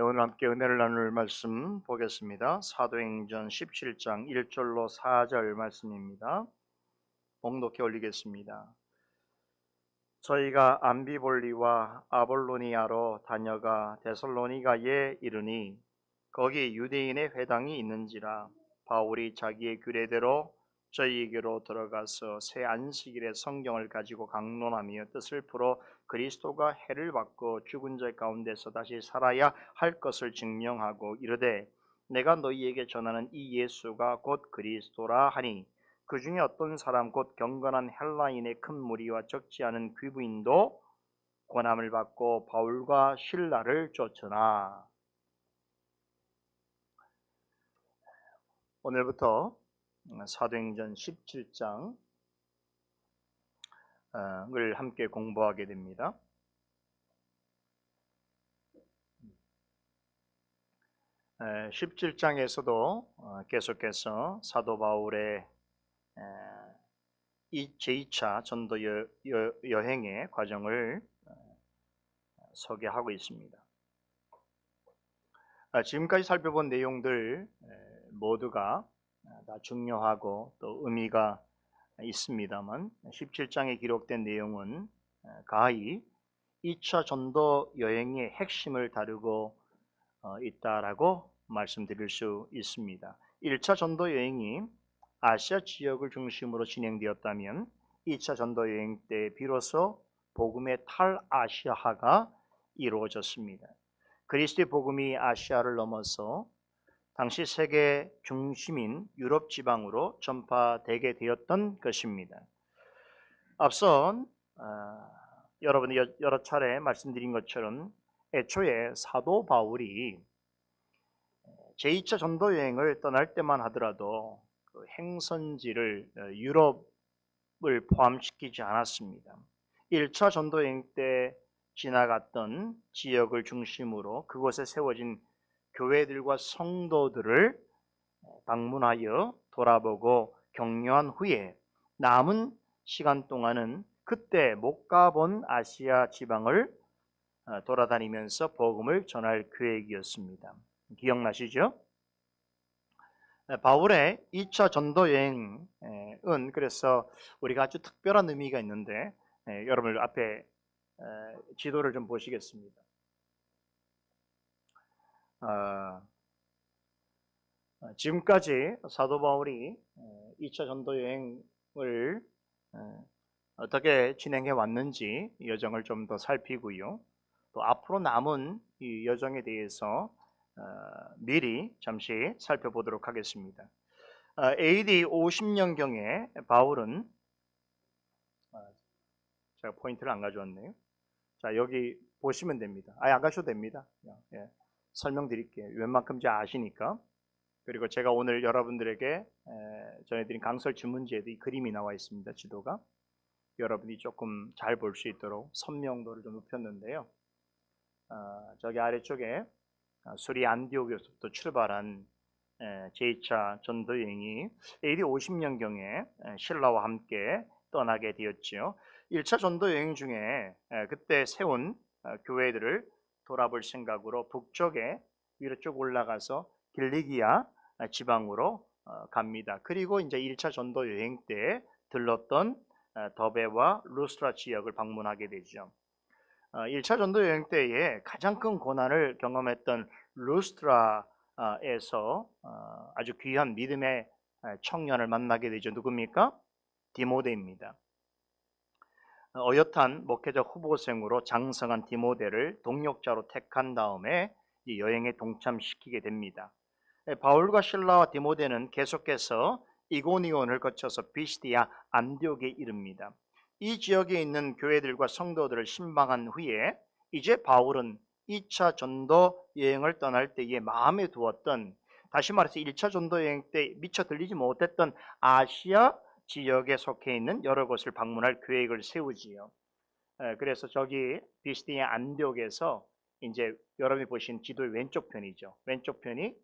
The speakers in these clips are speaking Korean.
오늘 함께 은혜를 나눌 말씀 보겠습니다. 사도행전 17장 1절로 4절 말씀입니다. 봉독해 올리겠습니다. 저희가 암비볼리와 아볼로니아로 다녀가 데살로니가에 이르니 거기 유대인의 회당이 있는지라 바울이 자기의 규례대로 저희에게로 들어가서 새 안식일에 성경을 가지고 강론하며 뜻을 풀어 그리스도가 해를 받고 죽은 자 가운데서 다시 살아야 할 것을 증명하고 이르되 내가 너희에게 전하는 이 예수가 곧 그리스도라 하니 그 중에 어떤 사람 곧 경건한 헬라인의 큰 무리와 적지 않은 귀부인도 고난을 받고 바울과 실라를 쫓으나. 오늘부터 사도행전 17장을 함께 공부하게 됩니다. 17장에서도 계속해서 사도 바울의 이 제2차 전도 여행의 과정을 소개하고 있습니다. 지금까지 살펴본 내용들 모두가 다 중요하고 또 의미가 있습니다만 17장에 기록된 내용은 가히 2차 전도 여행의 핵심을 다루고 있다라고 말씀드릴 수 있습니다. 1차 전도 여행이 아시아 지역을 중심으로 진행되었다면 2차 전도 여행 때 비로소 복음의 탈아시아화가 이루어졌습니다. 그리스도의 복음이 아시아를 넘어서 당시 세계 중심인 유럽 지방으로 전파되게 되었던 것입니다. 앞선 여러분이 여러 차례 말씀드린 것처럼 애초에 사도 바울이 제2차 전도 여행을 떠날 때만 하더라도 그 행선지를 유럽을 포함시키지 않았습니다. 1차 전도 여행 때 지나갔던 지역을 중심으로 그곳에 세워진 교회들과 성도들을 방문하여 돌아보고 격려한 후에 남은 시간 동안은 그때 못 가본 아시아 지방을 돌아다니면서 복음을 전할 계획이었습니다. 기억나시죠? 바울의 2차 전도 여행은 그래서 우리가 아주 특별한 의미가 있는데 여러분 앞에 지도를 좀 보시겠습니다. 지금까지 사도 바울이 2차 전도 여행을 어떻게 진행해 왔는지 여정을 좀 더 살피고요. 또 앞으로 남은 이 여정에 대해서 미리 잠시 살펴보도록 하겠습니다. AD 50년경에 바울은 제가 포인트를 안 가져왔네요. 자, 여기 보시면 됩니다. 안 가셔도 됩니다. 예, 설명드릴게요. 웬만큼 잘 아시니까. 그리고 제가 오늘 여러분들에게 전해드린 강설 주문지에도 이 그림이 나와 있습니다. 지도가. 여러분이 조금 잘 볼 수 있도록 선명도를 좀 높였는데요. 저기 아래쪽에 수리 안디옥에서부터 출발한 제2차 전도 여행이 AD 50년경에 신라와 함께 떠나게 되었죠. 1차 전도 여행 중에 그때 세운 교회들을 돌아볼 생각으로 북쪽에 위로 쭉 올라가서 길리기아 지방으로 갑니다. 그리고 이제 1차 전도 여행 때 들렀던 더베와 루스트라 지역을 방문하게 되죠. 1차 전도 여행 때에 가장 큰 고난을 경험했던 루스트라에서 아주 귀한 믿음의 청년을 만나게 되죠. 누굽니까? 디모데입니다. 어엿한 목회적 후보생으로 장성한 디모데를 동역자로 택한 다음에 이 여행에 동참시키게 됩니다. 바울과 실라와 디모데는 계속해서 이고니온을 거쳐서 비시디아 안디옥에 이릅니다. 이 지역에 있는 교회들과 성도들을 신방한 후에 이제 바울은 2차 전도 여행을 떠날 때에 마음에 두었던, 다시 말해서 1차 전도 여행 때 미처 들리지 못했던 아시아 지역에 속해 있는 여러 곳을 방문할 계획을 세우지요. 그래서 저기 비시디아 안디옥에서 이제 여러분이 보신 지도의 왼쪽 편이죠. 왼쪽 편이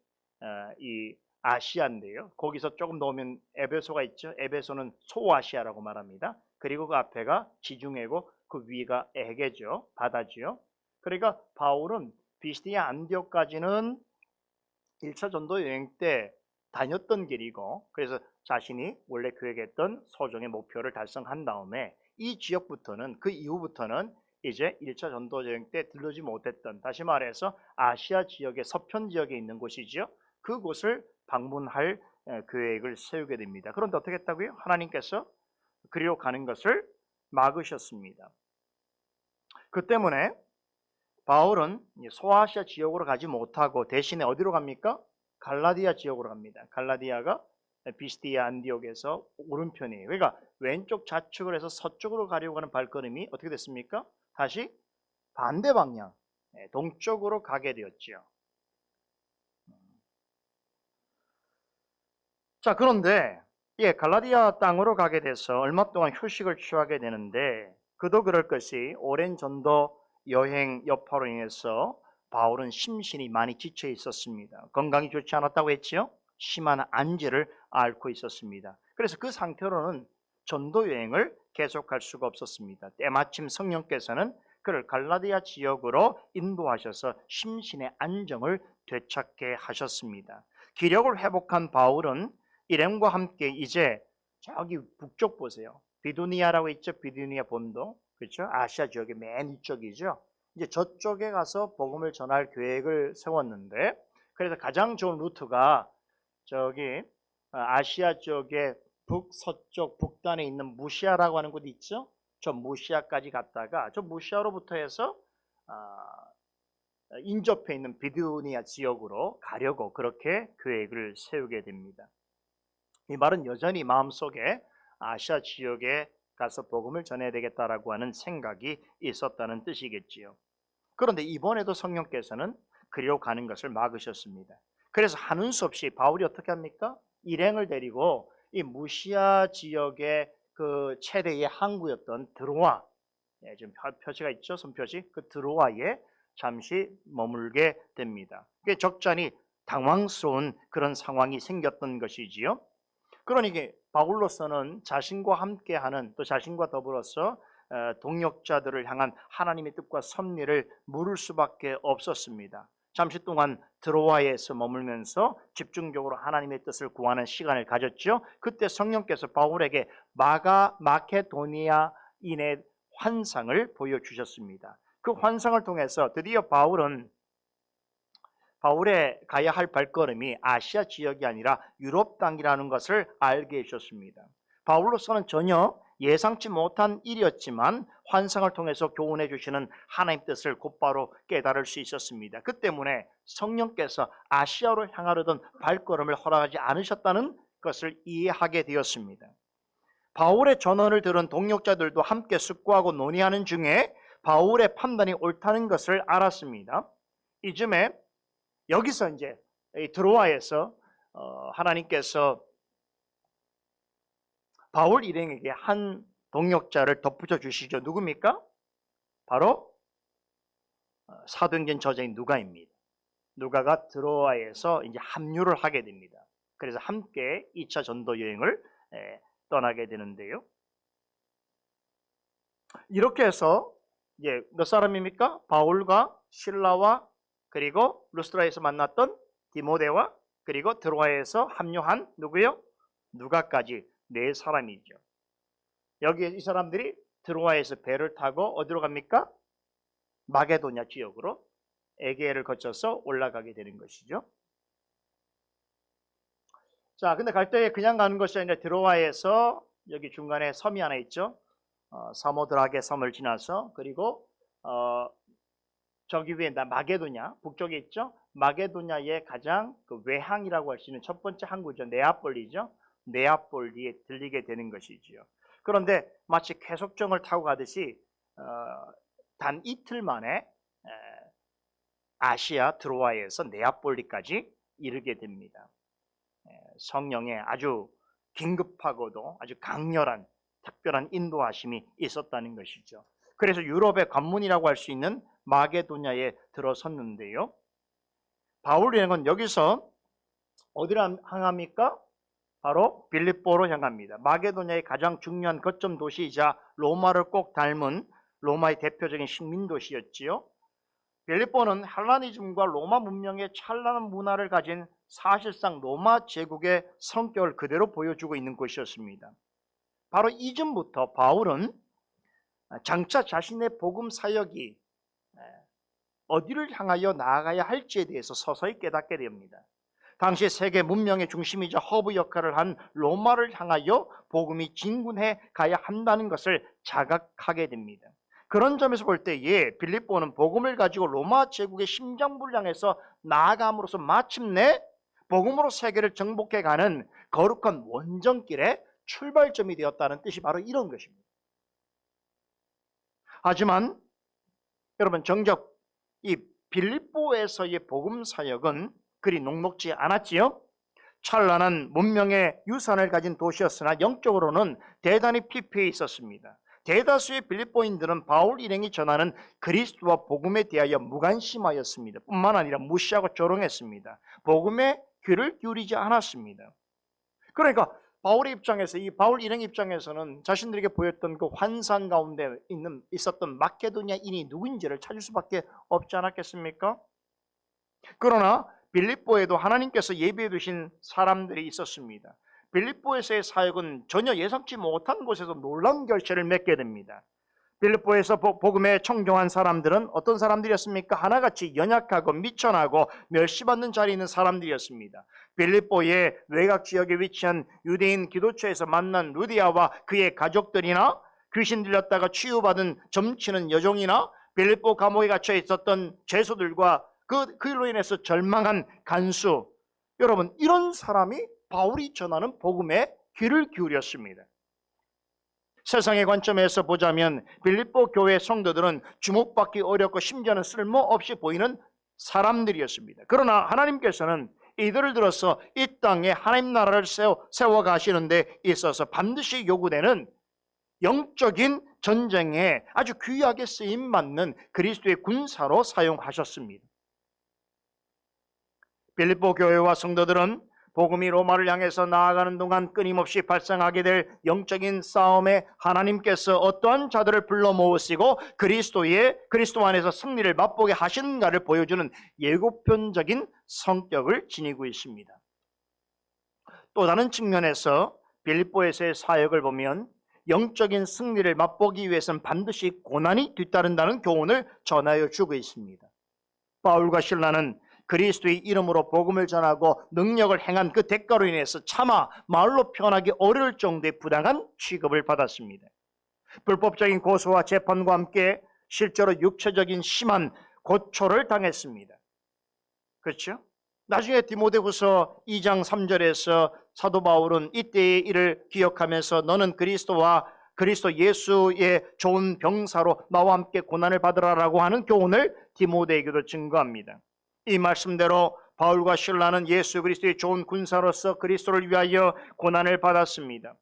이 아시아인데요. 거기서 조금 넣으면 에베소가 있죠. 에베소는 소아시아라고 말합니다. 그리고 그 앞에가 지중해고 그 위가 에게죠. 바다죠. 그러니까 바울은 비스디아 안디옥까지는 1차 전도 여행 때 다녔던 길이고, 그래서 자신이 원래 계획했던 소정의 목표를 달성한 다음에 이 지역부터는, 그 이후부터는 이제 1차 전도 여행 때 들르지 못했던, 다시 말해서 아시아 지역의 서편 지역에 있는 곳이죠. 그곳을 방문할 계획을 세우게 됩니다. 그런데 어떻게 했다고요? 하나님께서 그리로 가는 것을 막으셨습니다. 그 때문에 바울은 소아시아 지역으로 가지 못하고 대신에 어디로 갑니까? 갈라디아 지역으로 갑니다. 갈라디아가 비스디아 안디옥에서 오른편이에요. 그러니까 왼쪽 좌측을 해서 서쪽으로 가려고 하는 발걸음이 어떻게 됐습니까? 다시 반대 방향, 동쪽으로 가게 되었죠. 자, 그런데 갈라디아 땅으로 가게 돼서 얼마 동안 휴식을 취하게 되는데, 그도 그럴 것이 오랜 전도 여행 여파로 인해서 바울은 심신이 많이 지쳐 있었습니다. 건강이 좋지 않았다고 했죠. 심한 안재를 앓고 있었습니다. 그래서 그 상태로는 전도 여행을 계속할 수가 없었습니다. 때마침 성령께서는 그를 갈라디아 지역으로 인도하셔서 심신의 안정을 되찾게 하셨습니다. 기력을 회복한 바울은 일행과 함께 이제 저기 북쪽 보세요. 비두니아라고 있죠. 비두니아 본도. 그렇죠? 아시아 지역의 맨 위쪽이죠. 이제 저쪽에 가서 복음을 전할 계획을 세웠는데, 그래서 가장 좋은 루트가 저기 아시아 쪽의 북서쪽 북단에 있는 무시아라고 하는 곳이 있죠. 저 무시아까지 갔다가 저 무시아로부터 해서 인접해 있는 비두니아 지역으로 가려고 그렇게 계획을 세우게 됩니다. 이 말은 여전히 마음속에 아시아 지역에 가서 복음을 전해야 되겠다라고 하는 생각이 있었다는 뜻이겠지요. 그런데 이번에도 성령께서는 그리로 가는 것을 막으셨습니다. 그래서 하는 수 없이 바울이 어떻게 합니까? 일행을 데리고 이 무시아 지역의 그 최대의 항구였던 드로아, 지금 표시가 있죠, 손표시. 그 드로아에 잠시 머물게 됩니다. 그게 적잖이 당황스러운 그런 상황이 생겼던 것이지요. 그러니 바울로서는 자신과 함께하는, 또 자신과 더불어서 동역자들을 향한 하나님의 뜻과 섭리를 물을 수밖에 없었습니다. 잠시 동안 드로아에서 머물면서 집중적으로 하나님의 뜻을 구하는 시간을 가졌죠. 그때 성령께서 바울에게 마케도니아인의 환상을 보여주셨습니다. 그 환상을 통해서 드디어 바울의 가야 할 발걸음이 아시아 지역이 아니라 유럽 땅이라는 것을 알게 해주셨습니다. 바울로서는 전혀 예상치 못한 일이었지만 환상을 통해서 교훈해 주시는 하나님 뜻을 곧바로 깨달을 수 있었습니다. 그 때문에 성령께서 아시아로 향하려던 발걸음을 허락하지 않으셨다는 것을 이해하게 되었습니다. 바울의 전언을 들은 동역자들도 함께 숙고하고 논의하는 중에 바울의 판단이 옳다는 것을 알았습니다. 이쯤에 여기서 이제 드로아에서 하나님께서 바울 일행에게 한 동역자를 덧붙여 주시죠. 누굽니까? 바로 사도행전 저자인 누가입니다. 누가가 드로아에서 이제 합류를 하게 됩니다. 그래서 함께 2차 전도 여행을 떠나게 되는데요. 이렇게 해서 이제 몇 사람입니까? 바울과 실라와 그리고 루스트라에서 만났던 디모데와 그리고 드로아에서 합류한 누구요? 누가까지 4사람이죠. 여기 이 사람들이 드로아에서 배를 타고 어디로 갑니까? 마게도냐 지역으로 에게를 거쳐서 올라가게 되는 것이죠. 자, 근데 갈 때 그냥 가는 것이 아니라 드로아에서 여기 중간에 섬이 하나 있죠. 사모드라게 섬을 지나서 그리고 저기 위에 마게도냐 북쪽에 있죠. 마게도냐의 가장 그 외항이라고 할 수 있는 첫 번째 항구죠. 네아폴리죠. 네아폴리에 들리게 되는 것이지요. 그런데 마치 쾌속정을 타고 가듯이 단 이틀 만에 아시아 드로아에서 네아폴리까지 이르게 됩니다. 성령의 아주 긴급하고도 아주 강렬한 특별한 인도하심이 있었다는 것이죠. 그래서 유럽의 관문이라고 할 수 있는 마게도냐에 들어섰는데요. 바울 일행은 여기서 어디로 향합니까? 바로 빌립보로 향합니다. 마게도냐의 가장 중요한 거점 도시이자 로마를 꼭 닮은 로마의 대표적인 식민 도시였지요. 빌립보는 헬라니즘과 로마 문명의 찬란한 문화를 가진 사실상 로마 제국의 성격을 그대로 보여주고 있는 곳이었습니다. 바로 이전부터 바울은 장차 자신의 복음 사역이 어디를 향하여 나아가야 할지에 대해서 서서히 깨닫게 됩니다. 당시 세계 문명의 중심이자 허브 역할을 한 로마를 향하여 복음이 진군해 가야 한다는 것을 자각하게 됩니다. 그런 점에서 볼 때에 빌립보는 복음을 가지고 로마 제국의 심장부를 향해서 나아감으로써 마침내 복음으로 세계를 정복해가는 거룩한 원정길의 출발점이 되었다는 뜻이 바로 이런 것입니다. 하지만 여러분, 정작 이 빌립보에서의 복음 사역은 그리 녹록지 않았지요. 찬란한 문명의 유산을 가진 도시였으나 영적으로는 대단히 피폐해 있었습니다. 대다수의 빌립보인들은 바울 일행이 전하는 그리스도와 복음에 대하여 무관심하였습니다. 뿐만 아니라 무시하고 조롱했습니다. 복음에 귀를 기울이지 않았습니다. 그러니까 바울의 입장에서, 이 바울 일행 입장에서는 자신들에게 보였던 그 환상 가운데 있었던 마케도니아인이 누구인지를 찾을 수밖에 없지 않았겠습니까? 그러나 빌립보에도 하나님께서 예비해 두신 사람들이 있었습니다. 빌립보에서의 사역은 전혀 예상치 못한 곳에서 놀라운 결실을 맺게 됩니다. 빌립보에서 복음에 청종한 사람들은 어떤 사람들이었습니까? 하나같이 연약하고 미천하고 멸시받는 자리에 있는 사람들이었습니다. 빌립보의 외곽 지역에 위치한 유대인 기도처에서 만난 루디아와 그의 가족들이나 귀신 들렸다가 치유받은 점치는 여종이나 빌립보 감옥에 갇혀 있었던 죄수들과 그로 인해서 절망한 간수, 여러분, 이런 사람이 바울이 전하는 복음에 귀를 기울였습니다. 세상의 관점에서 보자면 빌립보 교회 성도들은 주목받기 어렵고 심지어는 쓸모없이 보이는 사람들이었습니다. 그러나 하나님께서는 이들을 들어서 이 땅에 하나님 나라를 세워 가시는 데 있어서 반드시 요구되는 영적인 전쟁에 아주 귀하게 쓰임받는 그리스도의 군사로 사용하셨습니다. 빌립보 교회와 성도들은 복음이 로마를 향해서 나아가는 동안 끊임없이 발생하게 될 영적인 싸움에 하나님께서 어떠한 자들을 불러 모으시고 그리스도 안에서 승리를 맛보게 하시는가를 보여주는 예고편적인 성격을 지니고 있습니다. 또 다른 측면에서 빌립보에서의 사역을 보면 영적인 승리를 맛보기 위해서는 반드시 고난이 뒤따른다는 교훈을 전하여 주고 있습니다. 바울과 실라는 그리스도의 이름으로 복음을 전하고 능력을 행한 그 대가로 인해서 차마 말로 표현하기 어려울 정도의 부당한 취급을 받았습니다. 불법적인 고소와 재판과 함께 실제로 육체적인 심한 고초를 당했습니다. 그렇죠? 나중에 디모데후서 2장 3절에서 사도 바울은 이때의 일을 기억하면서 너는 그리스도 예수의 좋은 병사로 나와 함께 고난을 받으라라고 하는 교훈을 디모데에게도 증거합니다. 이 말씀대로 바울과 실라는 예수 그리스도의 좋은 군사로서 그리스도를 위하여 고난을 받았습니다.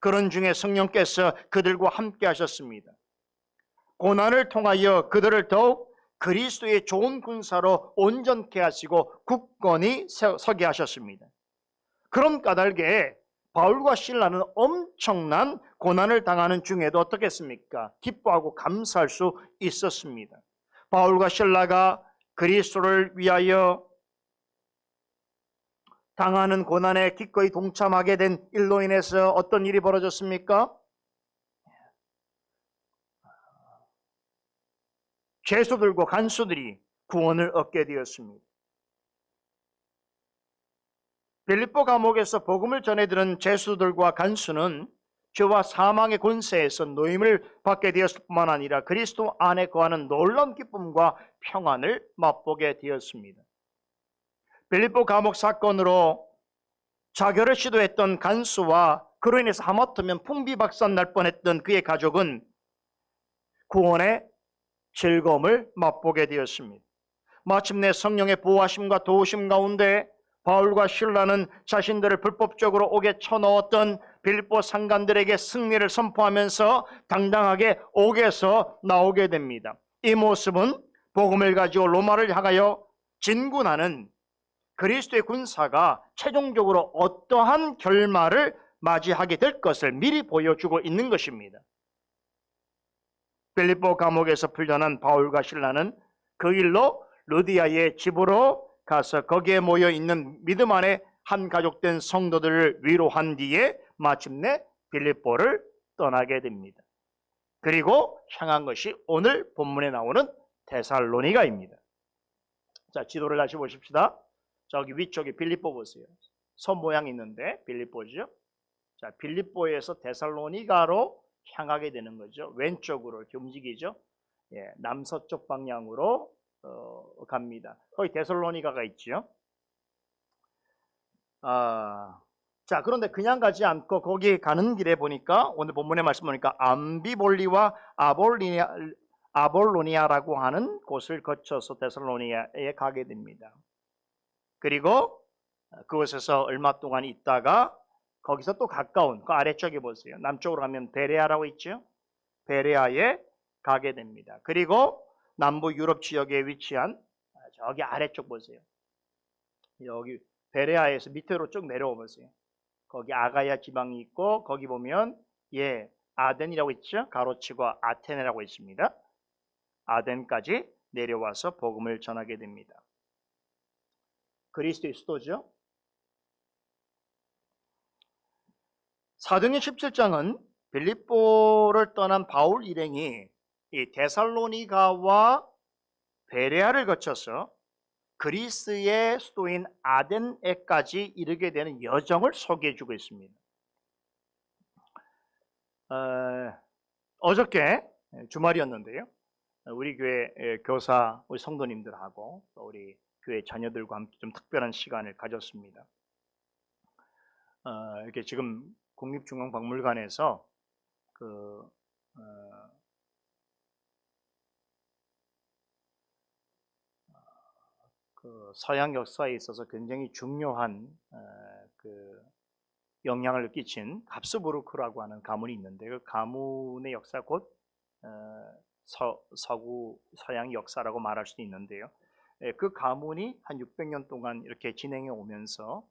그런 중에 성령께서 그들과 함께 하셨습니다. 고난을 통하여 그들을 더욱 그리스도의 좋은 군사로 온전케 하시고 굳건히 서게 하셨습니다. 그런 까닭에 바울과 실라는 엄청난 고난을 당하는 중에도 어떻겠습니까? 기뻐하고 감사할 수 있었습니다. 바울과 실라가 그리스도를 위하여 당하는 고난에 기꺼이 동참하게 된 일로 인해서 어떤 일이 벌어졌습니까? 죄수들과 간수들이 구원을 얻게 되었습니다. 빌립보 감옥에서 복음을 전해들은 죄수들과 간수는 죄와 사망의 권세에서 노임을 받게 되었을 뿐만 아니라 그리스도 안에 거하는 놀라운 기쁨과 평안을 맛보게 되었습니다. 빌립보 감옥 사건으로 자결을 시도했던 간수와 그로 인해서 하마터면 풍비박산 날 뻔했던 그의 가족은 구원의 즐거움을 맛보게 되었습니다. 마침내 성령의 보호하심과 도우심 가운데 바울과 실라는 자신들을 불법적으로 옥에 쳐넣었던 빌립보 상관들에게 승리를 선포하면서 당당하게 옥에서 나오게 됩니다. 이 모습은 복음을 가지고 로마를 향하여 진군하는 그리스도의 군사가 최종적으로 어떠한 결말을 맞이하게 될 것을 미리 보여주고 있는 것입니다. 빌립보 감옥에서 풀려난 바울과 실라는 그 일로 루디아의 집으로 가서 거기에 모여 있는 믿음 안에 한 가족된 성도들을 위로한 뒤에 마침내 빌립보를 떠나게 됩니다. 그리고 향한 것이 오늘 본문에 나오는 데살로니가입니다. 자, 지도를 다시 보십시다. 저기 위쪽에 빌립보 보세요. 섬 모양이 있는데 빌립보죠. 자, 빌립보에서 데살로니가로 향하게 되는 거죠. 왼쪽으로 이렇게 움직이죠. 예, 남서쪽 방향으로 갑니다. 거기 데살로니가가 있죠. 자, 그런데 그냥 가지 않고 거기 가는 길에 보니까 오늘 본문의 말씀 보니까 암비볼리와 아볼로니아라고 하는 곳을 거쳐서 데살로니가에 가게 됩니다. 그리고 그곳에서 얼마 동안 있다가 거기서 또 가까운 그 아래쪽에 보세요. 남쪽으로 가면 베레아라고 있죠. 베레아에 가게 됩니다. 그리고 남부 유럽 지역에 위치한 저기 아래쪽 보세요. 여기 베레아에서 밑으로 쭉 내려오 보세요. 거기 아가야 지방이 있고 거기 보면 아덴이라고 있죠. 가로치고 아테네라고 있습니다. 아덴까지 내려와서 복음을 전하게 됩니다. 그리스도의 수도죠. 사도행전 17장은 빌립보를 떠난 바울 일행이 이 데살로니가와 베레아를 거쳐서 그리스의 수도인 아덴에까지 이르게 되는 여정을 소개해주고 있습니다. 어저께 주말이었는데요. 우리 교회 교사, 우리 성도님들하고 우리 교회 자녀들과 함께 좀 특별한 시간을 가졌습니다. 이렇게 지금 국립중앙박물관에서 그 서양 역사에 있어서 굉장히 중요한 그 영향을 끼친 합스부르크라고 하는 가문이 있는데 그 가문의 역사 곧 서구 서양 역사라고 말할 수도 있는데요. 그 가문이 한 600년 동안 이렇게 진행해 오면서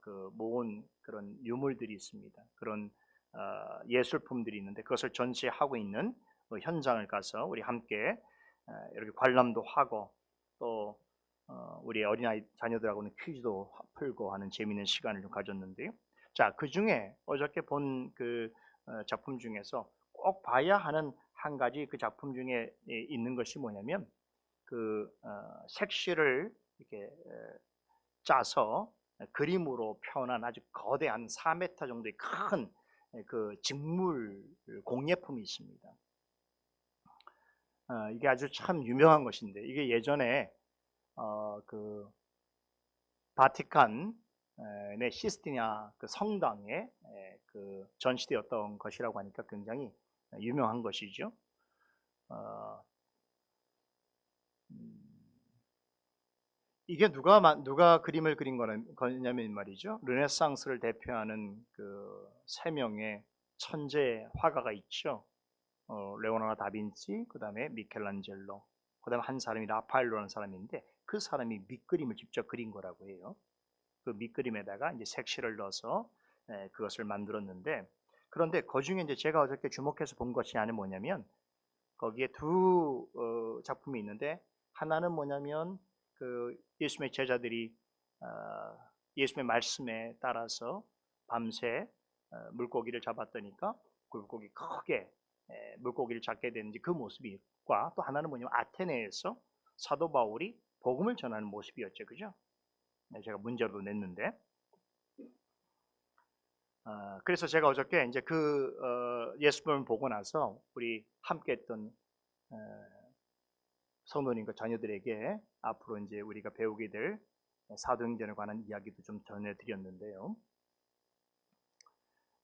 그 모은 그런 유물들이 있습니다. 그런 예술품들이 있는데 그것을 전시하고 있는 현장을 가서 우리 함께 이렇게 관람도 하고 또 우리 어린아이 자녀들하고는 퀴즈도 풀고 하는 재미있는 시간을 좀 가졌는데요. 자, 그 중에 어저께 본 그 작품 중에서 꼭 봐야 하는 한 가지 그 작품 중에 있는 것이 뭐냐면 그 색실을 이렇게 짜서 그림으로 표현한 아주 거대한 4m 정도의 큰 그 직물 공예품이 있습니다. 이게 아주 참 유명한 것인데 이게 예전에 그 바티칸의 시스티냐 그 성당에 그 전시되었던 것이라고 하니까 굉장히 유명한 것이죠. 이게 누가 그림을 그린 거냐면 말이죠. 르네상스를 대표하는 그 세 명의 천재 화가가 있죠. 레오나르도 다빈치, 그 다음에 미켈란젤로, 그 다음에 한 사람이 라파엘로라는 사람인데 그 사람이 밑그림을 직접 그린 거라고 해요. 그 밑그림에다가 이제 색실을 넣어서 그것을 만들었는데 그런데 그 중에 이제 제가 어저께 주목해서 본 것이 하나 뭐냐면 거기에 두 작품이 있는데 하나는 뭐냐면 그 예수님의 제자들이 예수님의 말씀에 따라서 밤새 물고기를 잡았더니까 그 물고기 크게 물고기를 잡게 되는지 그 모습과 또 하나는 뭐냐면 아테네에서 사도 바울이 복음을 전하는 모습이었죠. 그죠? 제가 문제로 냈는데 그래서 제가 어저께 이제 그 예수님을 보고 나서 우리 함께 했던 성도님과 자녀들에게 앞으로 이제 우리가 배우게 될 사도행전에 관한 이야기도 좀 전해드렸는데요.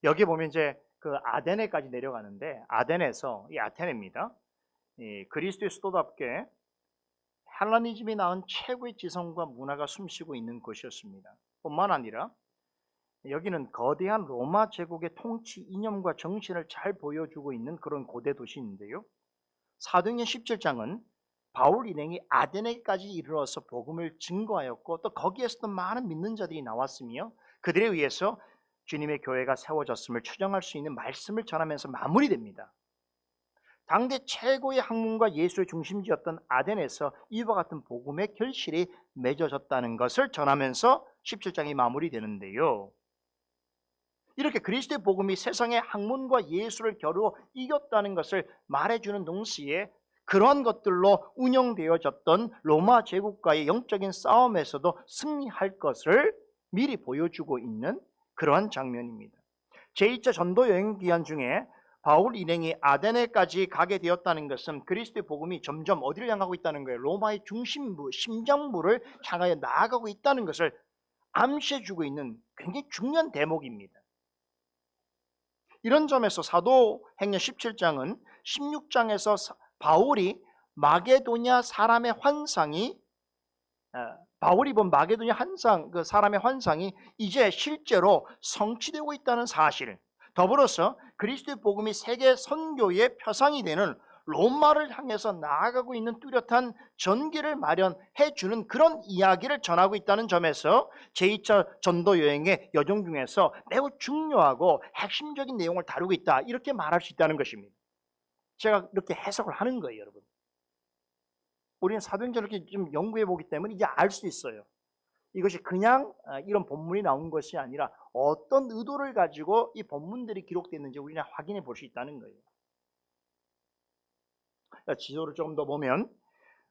여기 보면 이제 그 아데네까지 내려가는데 아데네에서 이 아테네입니다. 이 그리스도의 수도답게 헬라니즘이 낳은 최고의 지성과 문화가 숨쉬고 있는 곳이었습니다. 뿐만 아니라 여기는 거대한 로마 제국의 통치 이념과 정신을 잘 보여주고 있는 그런 고대 도시인데요. 사도행전 17장은 바울 일행이 아데네까지 이르러서 복음을 증거하였고 또 거기에서도 많은 믿는 자들이 나왔으며 그들에 의해서 주님의 교회가 세워졌음을 추정할 수 있는 말씀을 전하면서 마무리됩니다. 당대 최고의 학문과 예술의 중심지였던 아덴에서 이와 같은 복음의 결실이 맺어졌다는 것을 전하면서 17장이 마무리되는데요. 이렇게 그리스도의 복음이 세상의 학문과 예술을 겨루 이겼다는 것을 말해주는 동시에 그러한 것들로 운영되어졌던 로마 제국과의 영적인 싸움에서도 승리할 것을 미리 보여주고 있는 그러한 장면입니다. 제2차 전도 여행 기간 중에 바울 일행이 아데네까지 가게 되었다는 것은 그리스도의 복음이 점점 어디를 향하고 있다는 거예요? 로마의 중심부, 심장부를 향하여 나아가고 있다는 것을 암시해주고 있는 굉장히 중요한 대목입니다. 이런 점에서 사도행전 17장은 16장에서 바울이 마게도냐 사람의 환상이 바울이 본 마게도냐 환상, 그 사람의 환상이 이제 실제로 성취되고 있다는 사실, 더불어서 그리스도의 복음이 세계 선교의 표상이 되는 로마를 향해서 나아가고 있는 뚜렷한 전기를 마련해 주는 그런 이야기를 전하고 있다는 점에서 제2차 전도 여행의 여정 중에서 매우 중요하고 핵심적인 내용을 다루고 있다, 이렇게 말할 수 있다는 것입니다. 제가 이렇게 해석을 하는 거예요, 여러분. 우리는 사도행전을 이렇게 좀 연구해 보기 때문에 이제 알 수 있어요. 이것이 그냥 이런 본문이 나온 것이 아니라 어떤 의도를 가지고 이 본문들이 기록되어 있는지 우리는 확인해 볼 수 있다는 거예요. 지도를 조금 더 보면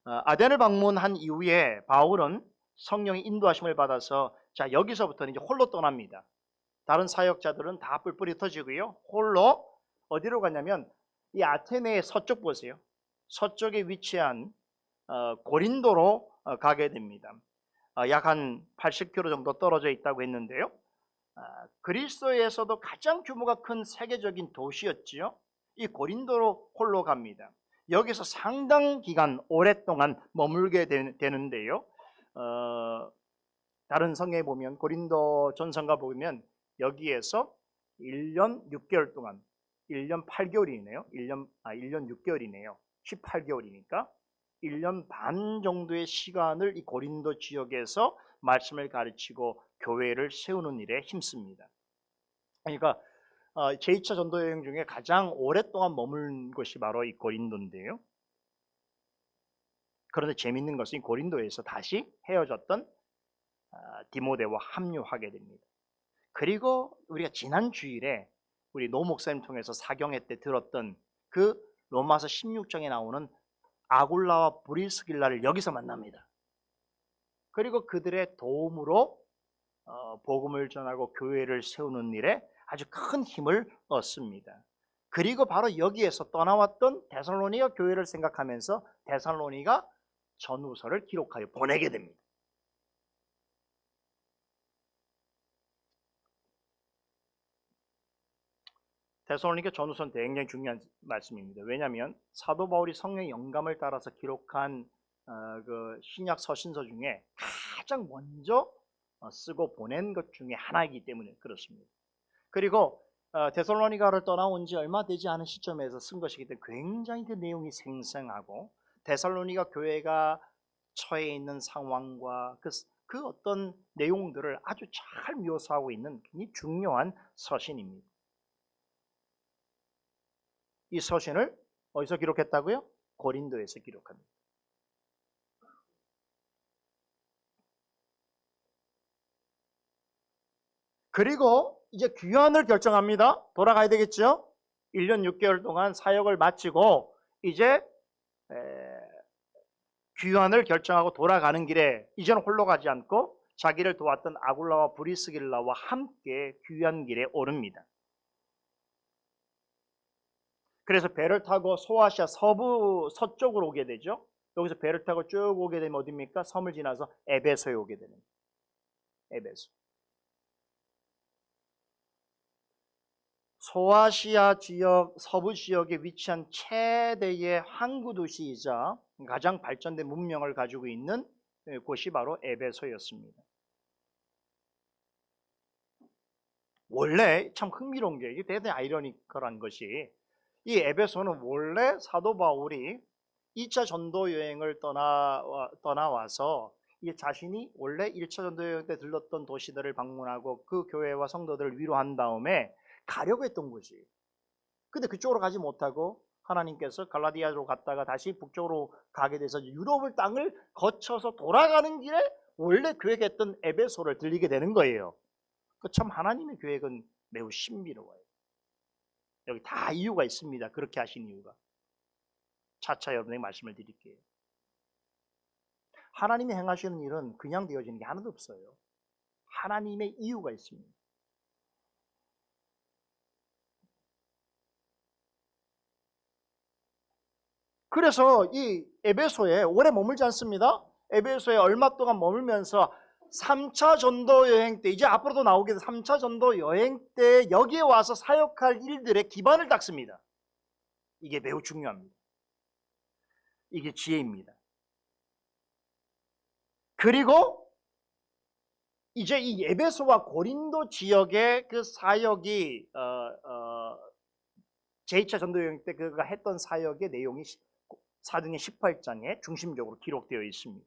아덴을 방문한 이후에 바울은 성령의 인도하심을 받아서 자, 여기서부터는 이제 홀로 떠납니다. 다른 사역자들은 다 뿔뿔이 흩어지고요. 홀로 어디로 가냐면 이 아테네의 서쪽 보세요. 서쪽에 위치한 고린도로 가게 됩니다. 약 한 80km 정도 떨어져 있다고 했는데요. 그리스도에서도 가장 규모가 큰 세계적인 도시였지요. 이 고린도로 홀로 갑니다. 여기서 상당 기간 오랫동안 머물게 되는데요. 다른 성경에 보면 고린도 전서가 보면 여기에서 1년 6개월 동안 1년 8개월이네요. 1년 6개월이네요. 18개월이니까 1년 반 정도의 시간을 이 고린도 지역에서 말씀을 가르치고 교회를 세우는 일에 힘씁니다. 그러니까 제2차 전도 여행 중에 가장 오랫동안 머문 곳이 바로 이 고린도인데요. 그런데 재밌는 것은 고린도에서 다시 헤어졌던 디모데와 합류하게 됩니다. 그리고 우리가 지난 주일에 우리 노 목사님 통해서 사경회 때 들었던 그 로마서 16장에 나오는 아굴라와 브리스길라를 여기서 만납니다. 그리고 그들의 도움으로 복음을 전하고 교회를 세우는 일에 아주 큰 힘을 얻습니다. 그리고 바로 여기에서 떠나왔던 데살로니가 교회를 생각하면서 데살로니가 전후서를 기록하여 보내게 됩니다. 데살로니가 전후서는 굉장히 중요한 말씀입니다. 왜냐하면 사도 바울이 성령의 영감을 따라서 기록한 그 신약 서신서 중에 가장 먼저 쓰고 보낸 것 중에 하나이기 때문에 그렇습니다. 그리고 데살로니가를 떠나온 지 얼마 되지 않은 시점에서 쓴 것이기 때문에 굉장히 그 내용이 생생하고 데살로니가 교회가 처해 있는 상황과 그 어떤 내용들을 아주 잘 묘사하고 있는 굉장히 중요한 서신입니다. 이 서신을 어디서 기록했다고요? 고린도에서 기록합니다. 그리고 이제 귀환을 결정합니다. 돌아가야 되겠죠? 1년 6개월 동안 사역을 마치고 이제 귀환을 결정하고 돌아가는 길에 이제는 홀로 가지 않고 자기를 도왔던 아굴라와 브리스길라와 함께 귀환길에 오릅니다. 그래서 배를 타고 소아시아 서쪽으로 오게 되죠. 여기서 배를 타고 쭉 오게 되면 어디입니까? 섬을 지나서 에베소에 오게 되는 에베소. 소아시아 지역, 서부 지역에 위치한 최대의 항구 도시이자 가장 발전된 문명을 가지고 있는 곳이 바로 에베소였습니다. 원래 참 흥미로운 게, 이게 대단히 아이러니컬한 것이, 이 에베소는 원래 사도 바울이 2차 전도 여행을 떠나와서 이 자신이 원래 1차 전도 여행 때 들렀던 도시들을 방문하고 그 교회와 성도들을 위로한 다음에 가려고 했던 곳이에요. 근데 그쪽으로 가지 못하고 하나님께서 갈라디아로 갔다가 다시 북쪽으로 가게 돼서 유럽을 땅을 거쳐서 돌아가는 길에 원래 계획했던 에베소를 들리게 되는 거예요. 참 하나님의 계획은 매우 신비로워요. 여기 다 이유가 있습니다. 그렇게 하신 이유가. 차차 여러분에게 말씀을 드릴게요. 하나님이 행하시는 일은 그냥 되어지는 게 하나도 없어요. 하나님의 이유가 있습니다. 그래서 이 에베소에 오래 머물지 않습니다. 에베소에 얼마 동안 머물면서 3차 전도 여행 때, 이제 앞으로도 나오게 될 3차 전도 여행 때 여기에 와서 사역할 일들의 기반을 닦습니다. 이게 매우 중요합니다. 이게 지혜입니다. 그리고 이제 이 에베소와 고린도 지역의 그 사역이 제2차 전도 여행 때 그가 했던 사역의 내용이 사도행전 18장에 중심적으로 기록되어 있습니다.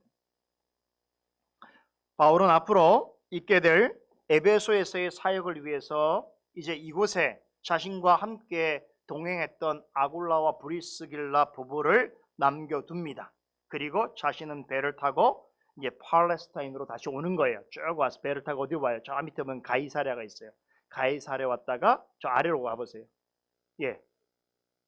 바울은 앞으로 있게 될 에베소에서의 사역을 위해서 이제 이곳에 자신과 함께 동행했던 아굴라와 브리스길라 부부를 남겨둡니다. 그리고 자신은 배를 타고 이제 팔레스타인으로 다시 오는 거예요. 쭉 와서 배를 타고 어디 와요? 저 밑에 보면 가이사랴가 있어요. 가이사랴 왔다가 저 아래로 와보세요. 예,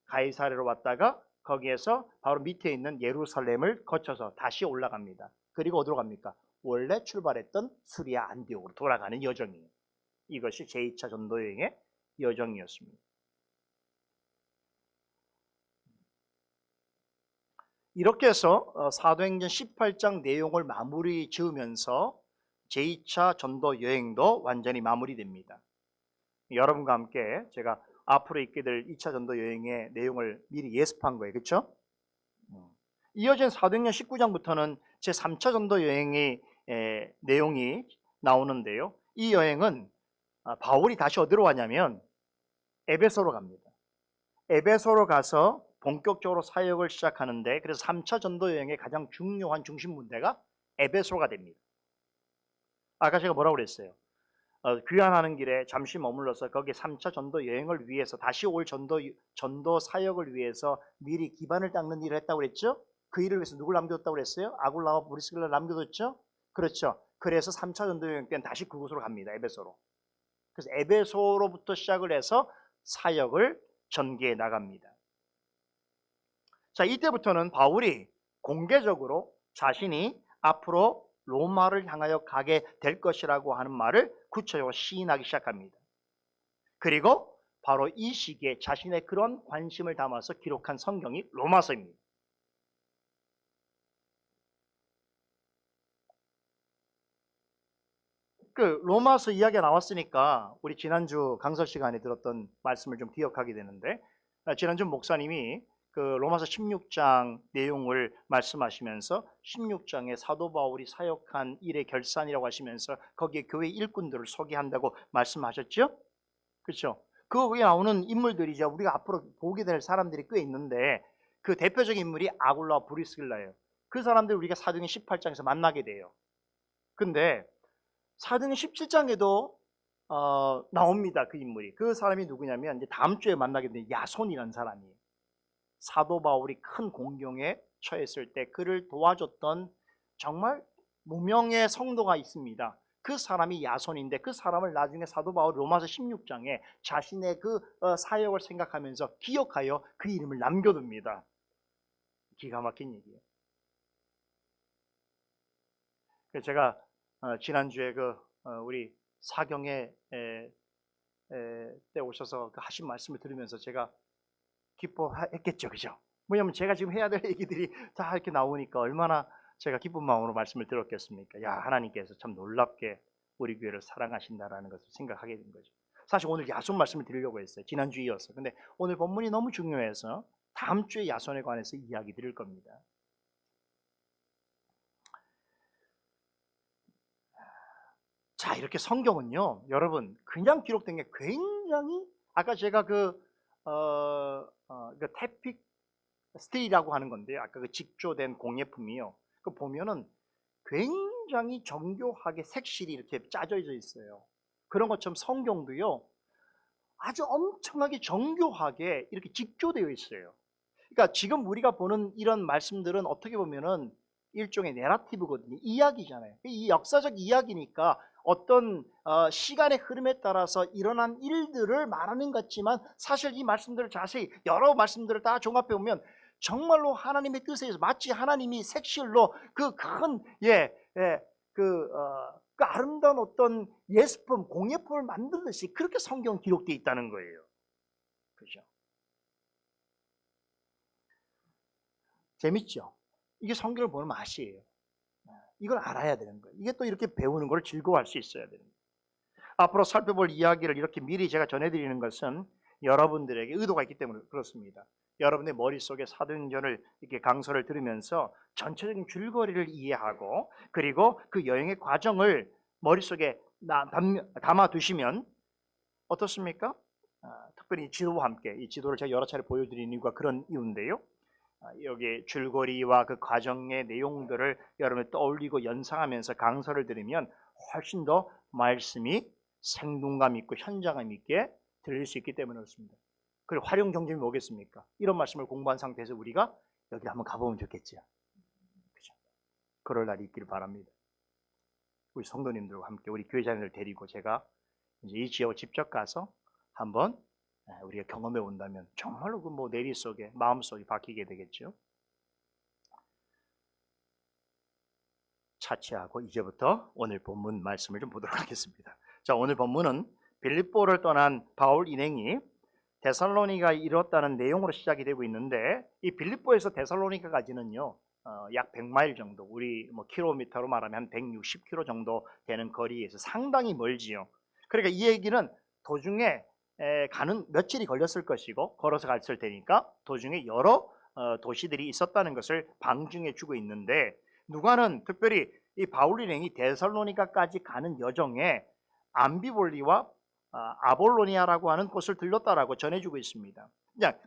가이사랴로 왔다가 거기에서 바로 밑에 있는 예루살렘을 거쳐서 다시 올라갑니다. 그리고 어디로 갑니까? 원래 출발했던 수리아 안디옥으로 돌아가는 여정이에요. 이것이 제2차 전도여행의 여정이었습니다. 이렇게 해서 사도행전 18장 내용을 마무리 지으면서 제2차 전도 여행도 완전히 마무리됩니다. 여러분과 함께 제가 앞으로 있게 될 2차 전도 여행의 내용을 미리 예습한 거예요. 그렇죠? 이어진 사도행전 19장부터는 제3차 전도 여행의 내용이 나오는데요. 이 여행은 바울이 다시 어디로 가냐면 에베소로 갑니다. 에베소로 가서 본격적으로 사역을 시작하는데, 그래서 3차 전도 여행의 가장 중요한 중심 문제가 에베소가 됩니다. 아까 제가 뭐라고 그랬어요? 귀환하는 길에 잠시 머물러서 거기 3차 전도 여행을 위해서 다시 올 전도 사역을 위해서 미리 기반을 닦는 일을 했다고 그랬죠? 그 일을 위해서 누굴 남겨뒀다고 그랬어요? 아굴라와 브리스길라를 남겨뒀죠? 그렇죠. 그래서 3차 전도 여행 때는 다시 그곳으로 갑니다. 에베소로. 그래서 에베소로부터 시작을 해서 사역을 전개해 나갑니다. 자, 이때부터는 바울이 공개적으로 자신이 앞으로 로마를 향하여 가게 될 것이라고 하는 말을 구체적으로 시인하기 시작합니다. 그리고 바로 이 시기에 자신의 그런 관심을 담아서 기록한 성경이 로마서입니다. 그 로마서 이야기가 나왔으니까 우리 지난주 강설 시간에 들었던 말씀을 좀 기억하게 되는데, 지난주 목사님이 그 로마서 16장 내용을 말씀하시면서 16장에 사도 바울이 사역한 일의 결산이라고 하시면서 거기에 교회 일꾼들을 소개한다고 말씀하셨죠? 그렇죠? 거기에 나오는 인물들이 이제 우리가 앞으로 보게 될 사람들이 꽤 있는데, 그 대표적인 인물이 아굴라와 브리스길라예요. 그 사람들 우리가 사도행전 18장에서 만나게 돼요. 근데 사도행전 17장에도 나옵니다. 그 인물이. 그 사람이 누구냐면 이제 다음 주에 만나게 된 야손이라는 사람이에요. 사도 바울이 큰 공경에 처했을 때 그를 도와줬던 정말 무명의 성도가 있습니다. 그 사람이 야손인데, 그 사람을 나중에 사도 바울 로마서 16장에 자신의 그 사역을 생각하면서 기억하여 그 이름을 남겨둡니다. 기가 막힌 얘기예요. 제가 지난주에 우리 사경회 때 오셔서 하신 말씀을 들으면서 제가 기뻐했겠죠, 그죠? 왜냐하면 제가 지금 해야 될 얘기들이 다 이렇게 나오니까 얼마나 제가 기쁜 마음으로 말씀을 들었겠습니까? 야, 하나님께서 참 놀랍게 우리 교회를 사랑하신다라는 것을 생각하게 된 거죠. 사실 오늘 야손 말씀을 드리려고 했어요. 지난주 이어서. 근데 오늘 본문이 너무 중요해서 다음 주에 야손에 관해서 이야기 드릴 겁니다. 자, 이렇게 성경은요, 여러분, 그냥 기록된 게 굉장히, 아까 제가 태픽 스틸이라고 하는 건데요. 아까 그 직조된 공예품이요. 그 보면은 굉장히 정교하게 색실이 이렇게 짜져져 있어요. 그런 것처럼 성경도요, 아주 엄청나게 정교하게 이렇게 직조되어 있어요. 그러니까 지금 우리가 보는 이런 말씀들은 어떻게 보면은 일종의 내러티브거든요. 이야기잖아요. 이 역사적 이야기니까 어떤 시간의 흐름에 따라서 일어난 일들을 말하는 것 같지만 사실 이 말씀들을 자세히 여러 말씀들을 다 종합해 보면 정말로 하나님의 뜻에 의해서 마치 하나님이 색실로 그 큰 그 아름다운 어떤 예술품, 공예품을 만들듯이 그렇게 성경 기록되어 있다는 거예요. 그죠? 재밌죠? 이게 성경을 보는 맛이에요. 이걸 알아야 되는 거예요. 이게 또 이렇게 배우는 걸 즐거워할 수 있어야 되는 거예요. 앞으로 살펴볼 이야기를 이렇게 미리 제가 전해드리는 것은 여러분들에게 의도가 있기 때문에 그렇습니다. 여러분의 머릿속에 사도행전을 이렇게 강서를 들으면서 전체적인 줄거리를 이해하고 그리고 그 여행의 과정을 머릿속에 담아두시면 어떻습니까? 특별히 지도와 함께 이 지도를 제가 여러 차례 보여드리는 이유가 그런 이유인데요. 여기 줄거리와 그 과정의 내용들을 여러분이 떠올리고 연상하면서 강서를 들으면 훨씬 더 말씀이 생동감 있고 현장감 있게 들릴 수 있기 때문에 그렇습니다. 그리고 활용 경점이 뭐겠습니까? 이런 말씀을 공부한 상태에서 우리가 여기 한번 가보면 좋겠죠. 그죠? 그럴 날이 있기를 바랍니다. 우리 성도님들과 함께 우리 교회자님들 데리고 제가 이제 이 지역을 직접 가서 한번 우리가 경험해 본다면 정말로 그 뭐 내리 속에 마음 속에 박히게 되겠죠. 차치하고 이제부터 오늘 본문 말씀을 좀 보도록 하겠습니다. 자, 오늘 본문은 빌립보를 떠난 바울 일행이 데살로니가에 이뤘다는 내용으로 시작이 되고 있는데 이 빌립보에서 데살로니가까지는요 약 100마일 정도, 우리 뭐 킬로미터로 말하면 한 160km 정도 되는 거리에서 상당히 멀지요. 그러니까 이 얘기는 도중에 가는 며칠이 걸렸을 것이고 걸어서 갔을 테니까 도중에 여러 도시들이 있었다는 것을 방증해 주고 있는데 누가는 특별히 이 바울 일행이 데살로니가까지 가는 여정에 암비볼리와 아볼로니아라고 하는 곳을 들렀다라고 전해주고 있습니다.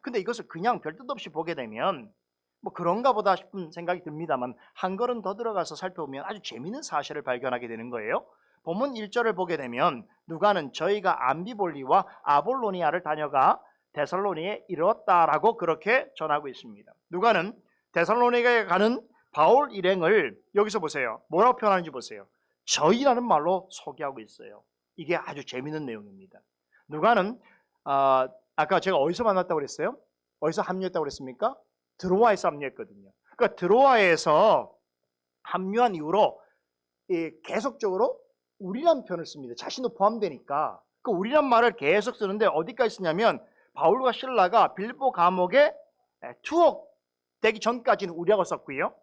근데 이것을 그냥 별 뜻 없이 보게 되면 뭐 그런가 보다 싶은 생각이 듭니다만 한 걸음 더 들어가서 살펴보면 아주 재미있는 사실을 발견하게 되는 거예요. 본문 1절을 보게 되면 누가는 저희가 암비볼리와 아볼로니아를 다녀가 데살로니에 이르렀다라고 그렇게 전하고 있습니다. 누가는 데살로니가에 가는 바울 일행을 여기서 보세요. 뭐라고 표현하는지 보세요. 저희라는 말로 소개하고 있어요. 이게 아주 재미있는 내용입니다. 누가는 아까 제가 어디서 만났다고 그랬어요? 어디서 합류했다고 그랬습니까? 드로아에서 합류했거든요. 그러니까 드로아에서 합류한 이후로 계속적으로 우리란 표현을 씁니다. 자신도 포함되니까 그 우리란 말을 계속 쓰는데 어디까지 쓰냐면 바울과 실라가 빌립보 감옥에 투옥되기 전까지는 우리라고 썼고요.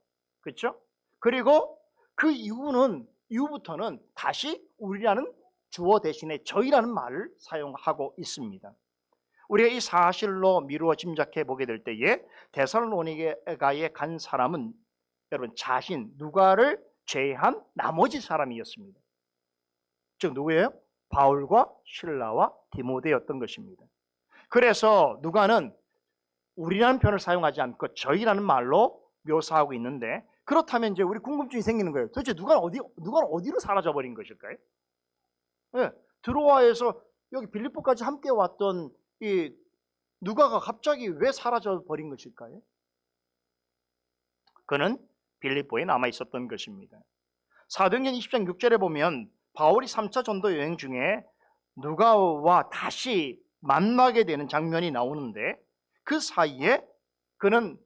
그렇죠? 그리고 그 이후부터는 다시 우리라는 주어 대신에 저희라는 말을 사용하고 있습니다. 우리가 이 사실로 미루어 짐작해 보게 될 때에 데살로니가에 간 사람은 여러분 자신 누가를 제외한 나머지 사람이었습니다. 즉 누구예요? 바울과 실라와 디모데였던 것입니다. 그래서 누가는 우리라는 표현을 사용하지 않고 저희라는 말로 묘사하고 있는데 그렇다면 이제 우리 궁금증이 생기는 거예요. 도대체 누가는 어디로 사라져 버린 것일까요? 네, 드로아에서 여기 빌립보까지 함께 왔던 이 누가가 갑자기 왜 사라져 버린 것일까요? 그는 빌립보에 남아 있었던 것입니다. 사도행전 20장 6절에 보면 바울이 3차 전도 여행 중에 누가와 다시 만나게 되는 장면이 나오는데 그 사이에 그는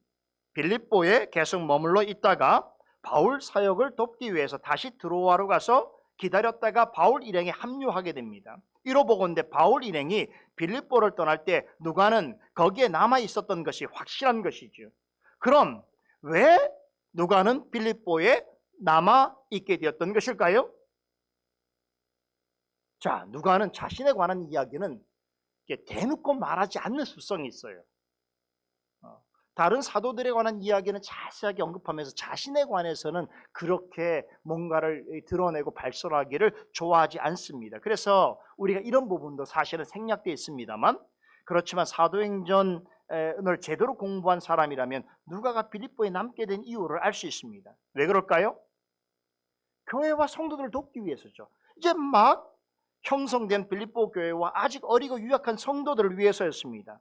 빌립보에 계속 머물러 있다가 바울 사역을 돕기 위해서 다시 드로아로 가서 기다렸다가 바울 일행에 합류하게 됩니다. 이로 보건대 바울 일행이 빌립보를 떠날 때 누가는 거기에 남아 있었던 것이 확실한 것이죠. 그럼 왜 누가는 빌립보에 남아 있게 되었던 것일까요? 자, 누가는 자신에 관한 이야기는 대놓고 말하지 않는 습성이 있어요. 다른 사도들에 관한 이야기는 자세하게 언급하면서 자신에 관해서는 그렇게 뭔가를 드러내고 발설하기를 좋아하지 않습니다. 그래서 우리가 이런 부분도 사실은 생략되어 있습니다만 그렇지만 사도행전을 제대로 공부한 사람이라면 누가가 빌립보에 남게 된 이유를 알 수 있습니다. 왜 그럴까요? 교회와 성도들을 돕기 위해서죠. 이제 막 형성된 빌립보 교회와 아직 어리고 유약한 성도들을 위해서였습니다.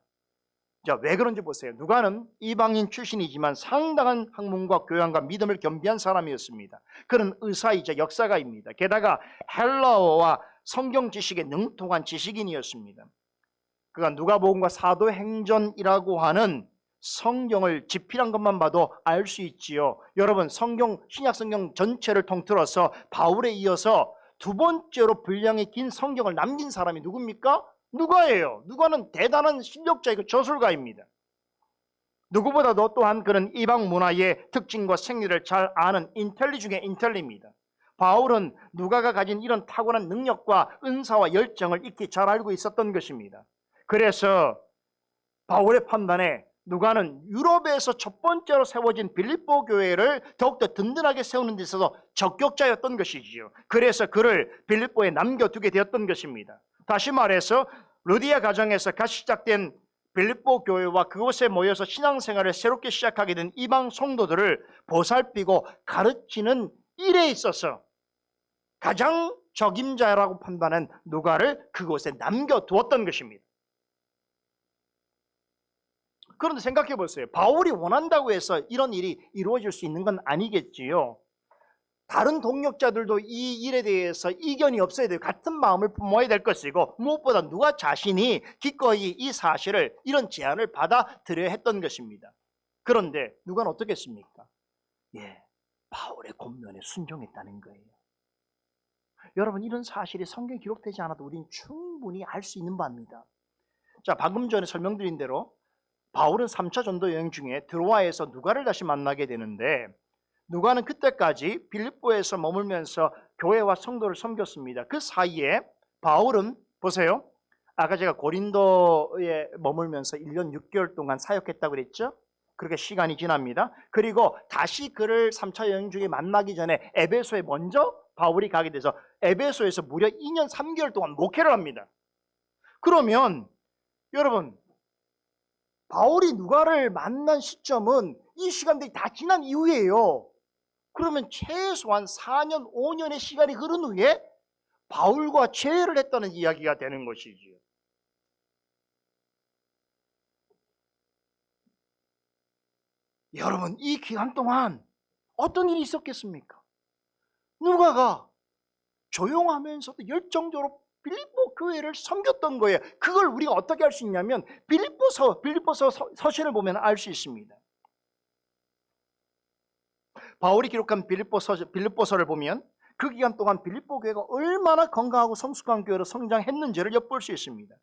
자, 왜 그런지 보세요. 누가는 이방인 출신이지만 상당한 학문과 교양과 믿음을 겸비한 사람이었습니다. 그는 의사이자 역사가입니다. 게다가 헬라어와 성경 지식에 능통한 지식인이었습니다. 그가 누가복음과 사도행전이라고 하는 성경을 집필한 것만 봐도 알 수 있지요. 여러분, 신약 성경 전체를 통틀어서 바울에 이어서 두 번째로 분량이 긴 성경을 남긴 사람이 누굽니까? 누가예요. 누가는 대단한 실력자이고 저술가입니다. 누구보다도 또한 그는 이방 문화의 특징과 생리를 잘 아는 인텔리 중에 인텔리입니다. 바울은 누가가 가진 이런 탁월한 능력과 은사와 열정을 익히 잘 알고 있었던 것입니다. 그래서 바울의 판단에 누가는 유럽에서 첫 번째로 세워진 빌립보 교회를 더욱더 든든하게 세우는 데 있어서 적격자였던 것이지요. 그래서 그를 빌립보에 남겨두게 되었던 것입니다. 다시 말해서 루디아 가정에서 같이 시작된 빌립보 교회와 그곳에 모여서 신앙생활을 새롭게 시작하게 된 이방 성도들을 보살피고 가르치는 일에 있어서 가장 적임자라고 판단한 누가를 그곳에 남겨두었던 것입니다. 그런데 생각해 보세요. 바울이 원한다고 해서 이런 일이 이루어질 수 있는 건 아니겠지요. 다른 동역자들도 이 일에 대해서 이견이 없어야 돼요. 같은 마음을 품어야 될 것이고, 무엇보다 누가 자신이 기꺼이 이 사실을, 이런 제안을 받아들여야 했던 것입니다. 그런데 누가는 어떻게 했습니까? 바울의 권면에 순종했다는 거예요. 여러분, 이런 사실이 성경에 기록되지 않아도 우리는 충분히 알 수 있는 바입니다. 자, 방금 전에 설명드린 대로 바울은 3차 전도 여행 중에 드로아에서 누가를 다시 만나게 되는데, 누가는 그때까지 빌립보에서 머물면서 교회와 성도를 섬겼습니다. 그 사이에 바울은 보세요. 아까 제가 고린도에 머물면서 1년 6개월 동안 사역했다고 그랬죠? 그렇게 시간이 지납니다. 그리고 다시 그를 3차 여행 중에 만나기 전에 에베소에 먼저 바울이 가게 돼서 에베소에서 무려 2년 3개월 동안 목회를 합니다. 그러면 여러분, 바울이 누가를 만난 시점은 이 시간들이 다 지난 이후예요. 그러면 최소한 4년, 5년의 시간이 흐른 후에 바울과 재회를 했다는 이야기가 되는 것이지요. 여러분, 이 기간 동안 어떤 일이 있었겠습니까? 누가가 조용하면서도 열정적으로 빌립보 교회를 섬겼던 거예요. 그걸 우리가 어떻게 알 수 있냐면 빌립보서 서신을 보면 알 수 있습니다. 바울이 기록한 빌립보서를 보면 그 기간 동안 빌립보 교회가 얼마나 건강하고 성숙한 교회로 성장했는지를 엿볼 수 있습니다.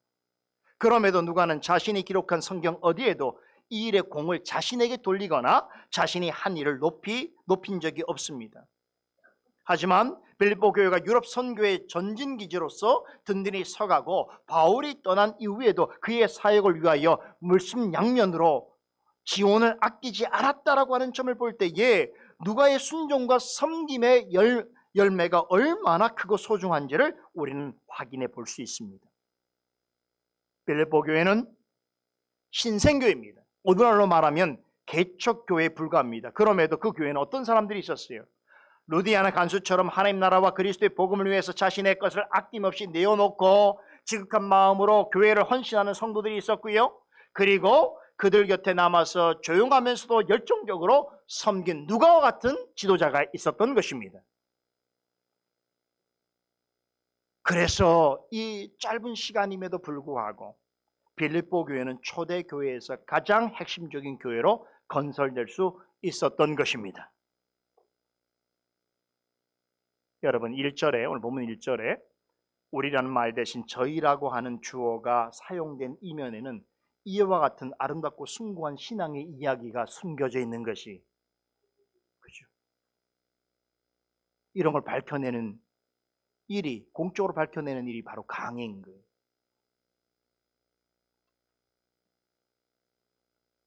그럼에도 누가는 자신이 기록한 성경 어디에도 이 일의 공을 자신에게 돌리거나 자신이 한 일을 높인 적이 없습니다. 하지만 빌립보 교회가 유럽 선교의 전진기지로서 든든히 서가고 바울이 떠난 이후에도 그의 사역을 위하여 물심양면으로 지원을 아끼지 않았다라고 하는 점을 볼 때에 누가의 순종과 섬김의 열매가 얼마나 크고 소중한지를 우리는 확인해 볼 수 있습니다. 빌립보 교회는 신생교회입니다. 오늘날로 말하면 개척교회에 불과합니다. 그럼에도 그 교회는 어떤 사람들이 있었어요? 루디아나 간수처럼 하나님 나라와 그리스도의 복음을 위해서 자신의 것을 아낌없이 내어놓고 지극한 마음으로 교회를 헌신하는 성도들이 있었고요. 그리고 그들 곁에 남아서 조용하면서도 열정적으로 섬긴 누가와 같은 지도자가 있었던 것입니다. 그래서 이 짧은 시간임에도 불구하고 빌립보 교회는 초대 교회에서 가장 핵심적인 교회로 건설될 수 있었던 것입니다. 여러분, 1절에, 오늘 본문 1절에 우리라는 말 대신 저희라고 하는 주어가 사용된 이면에는 이와 같은 아름답고 숭고한 신앙의 이야기가 숨겨져 있는 것이, 그죠? 이런 걸 밝혀내는 일이, 공적으로 밝혀내는 일이 바로 강해인 거예요.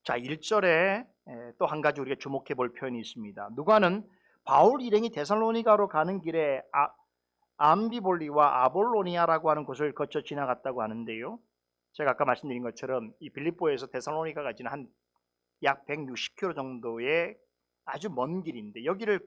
자, 1절에 또 한 가지 우리가 주목해 볼 표현이 있습니다. 누가는 바울 일행이 데살로니가로 가는 길에 암비볼리와 아볼로니아라고 하는 곳을 거쳐 지나갔다고 하는데요. 제가 아까 말씀드린 것처럼 이 빌립보에서 데살로니가까지는 약 160km 정도의 아주 먼 길인데, 여기를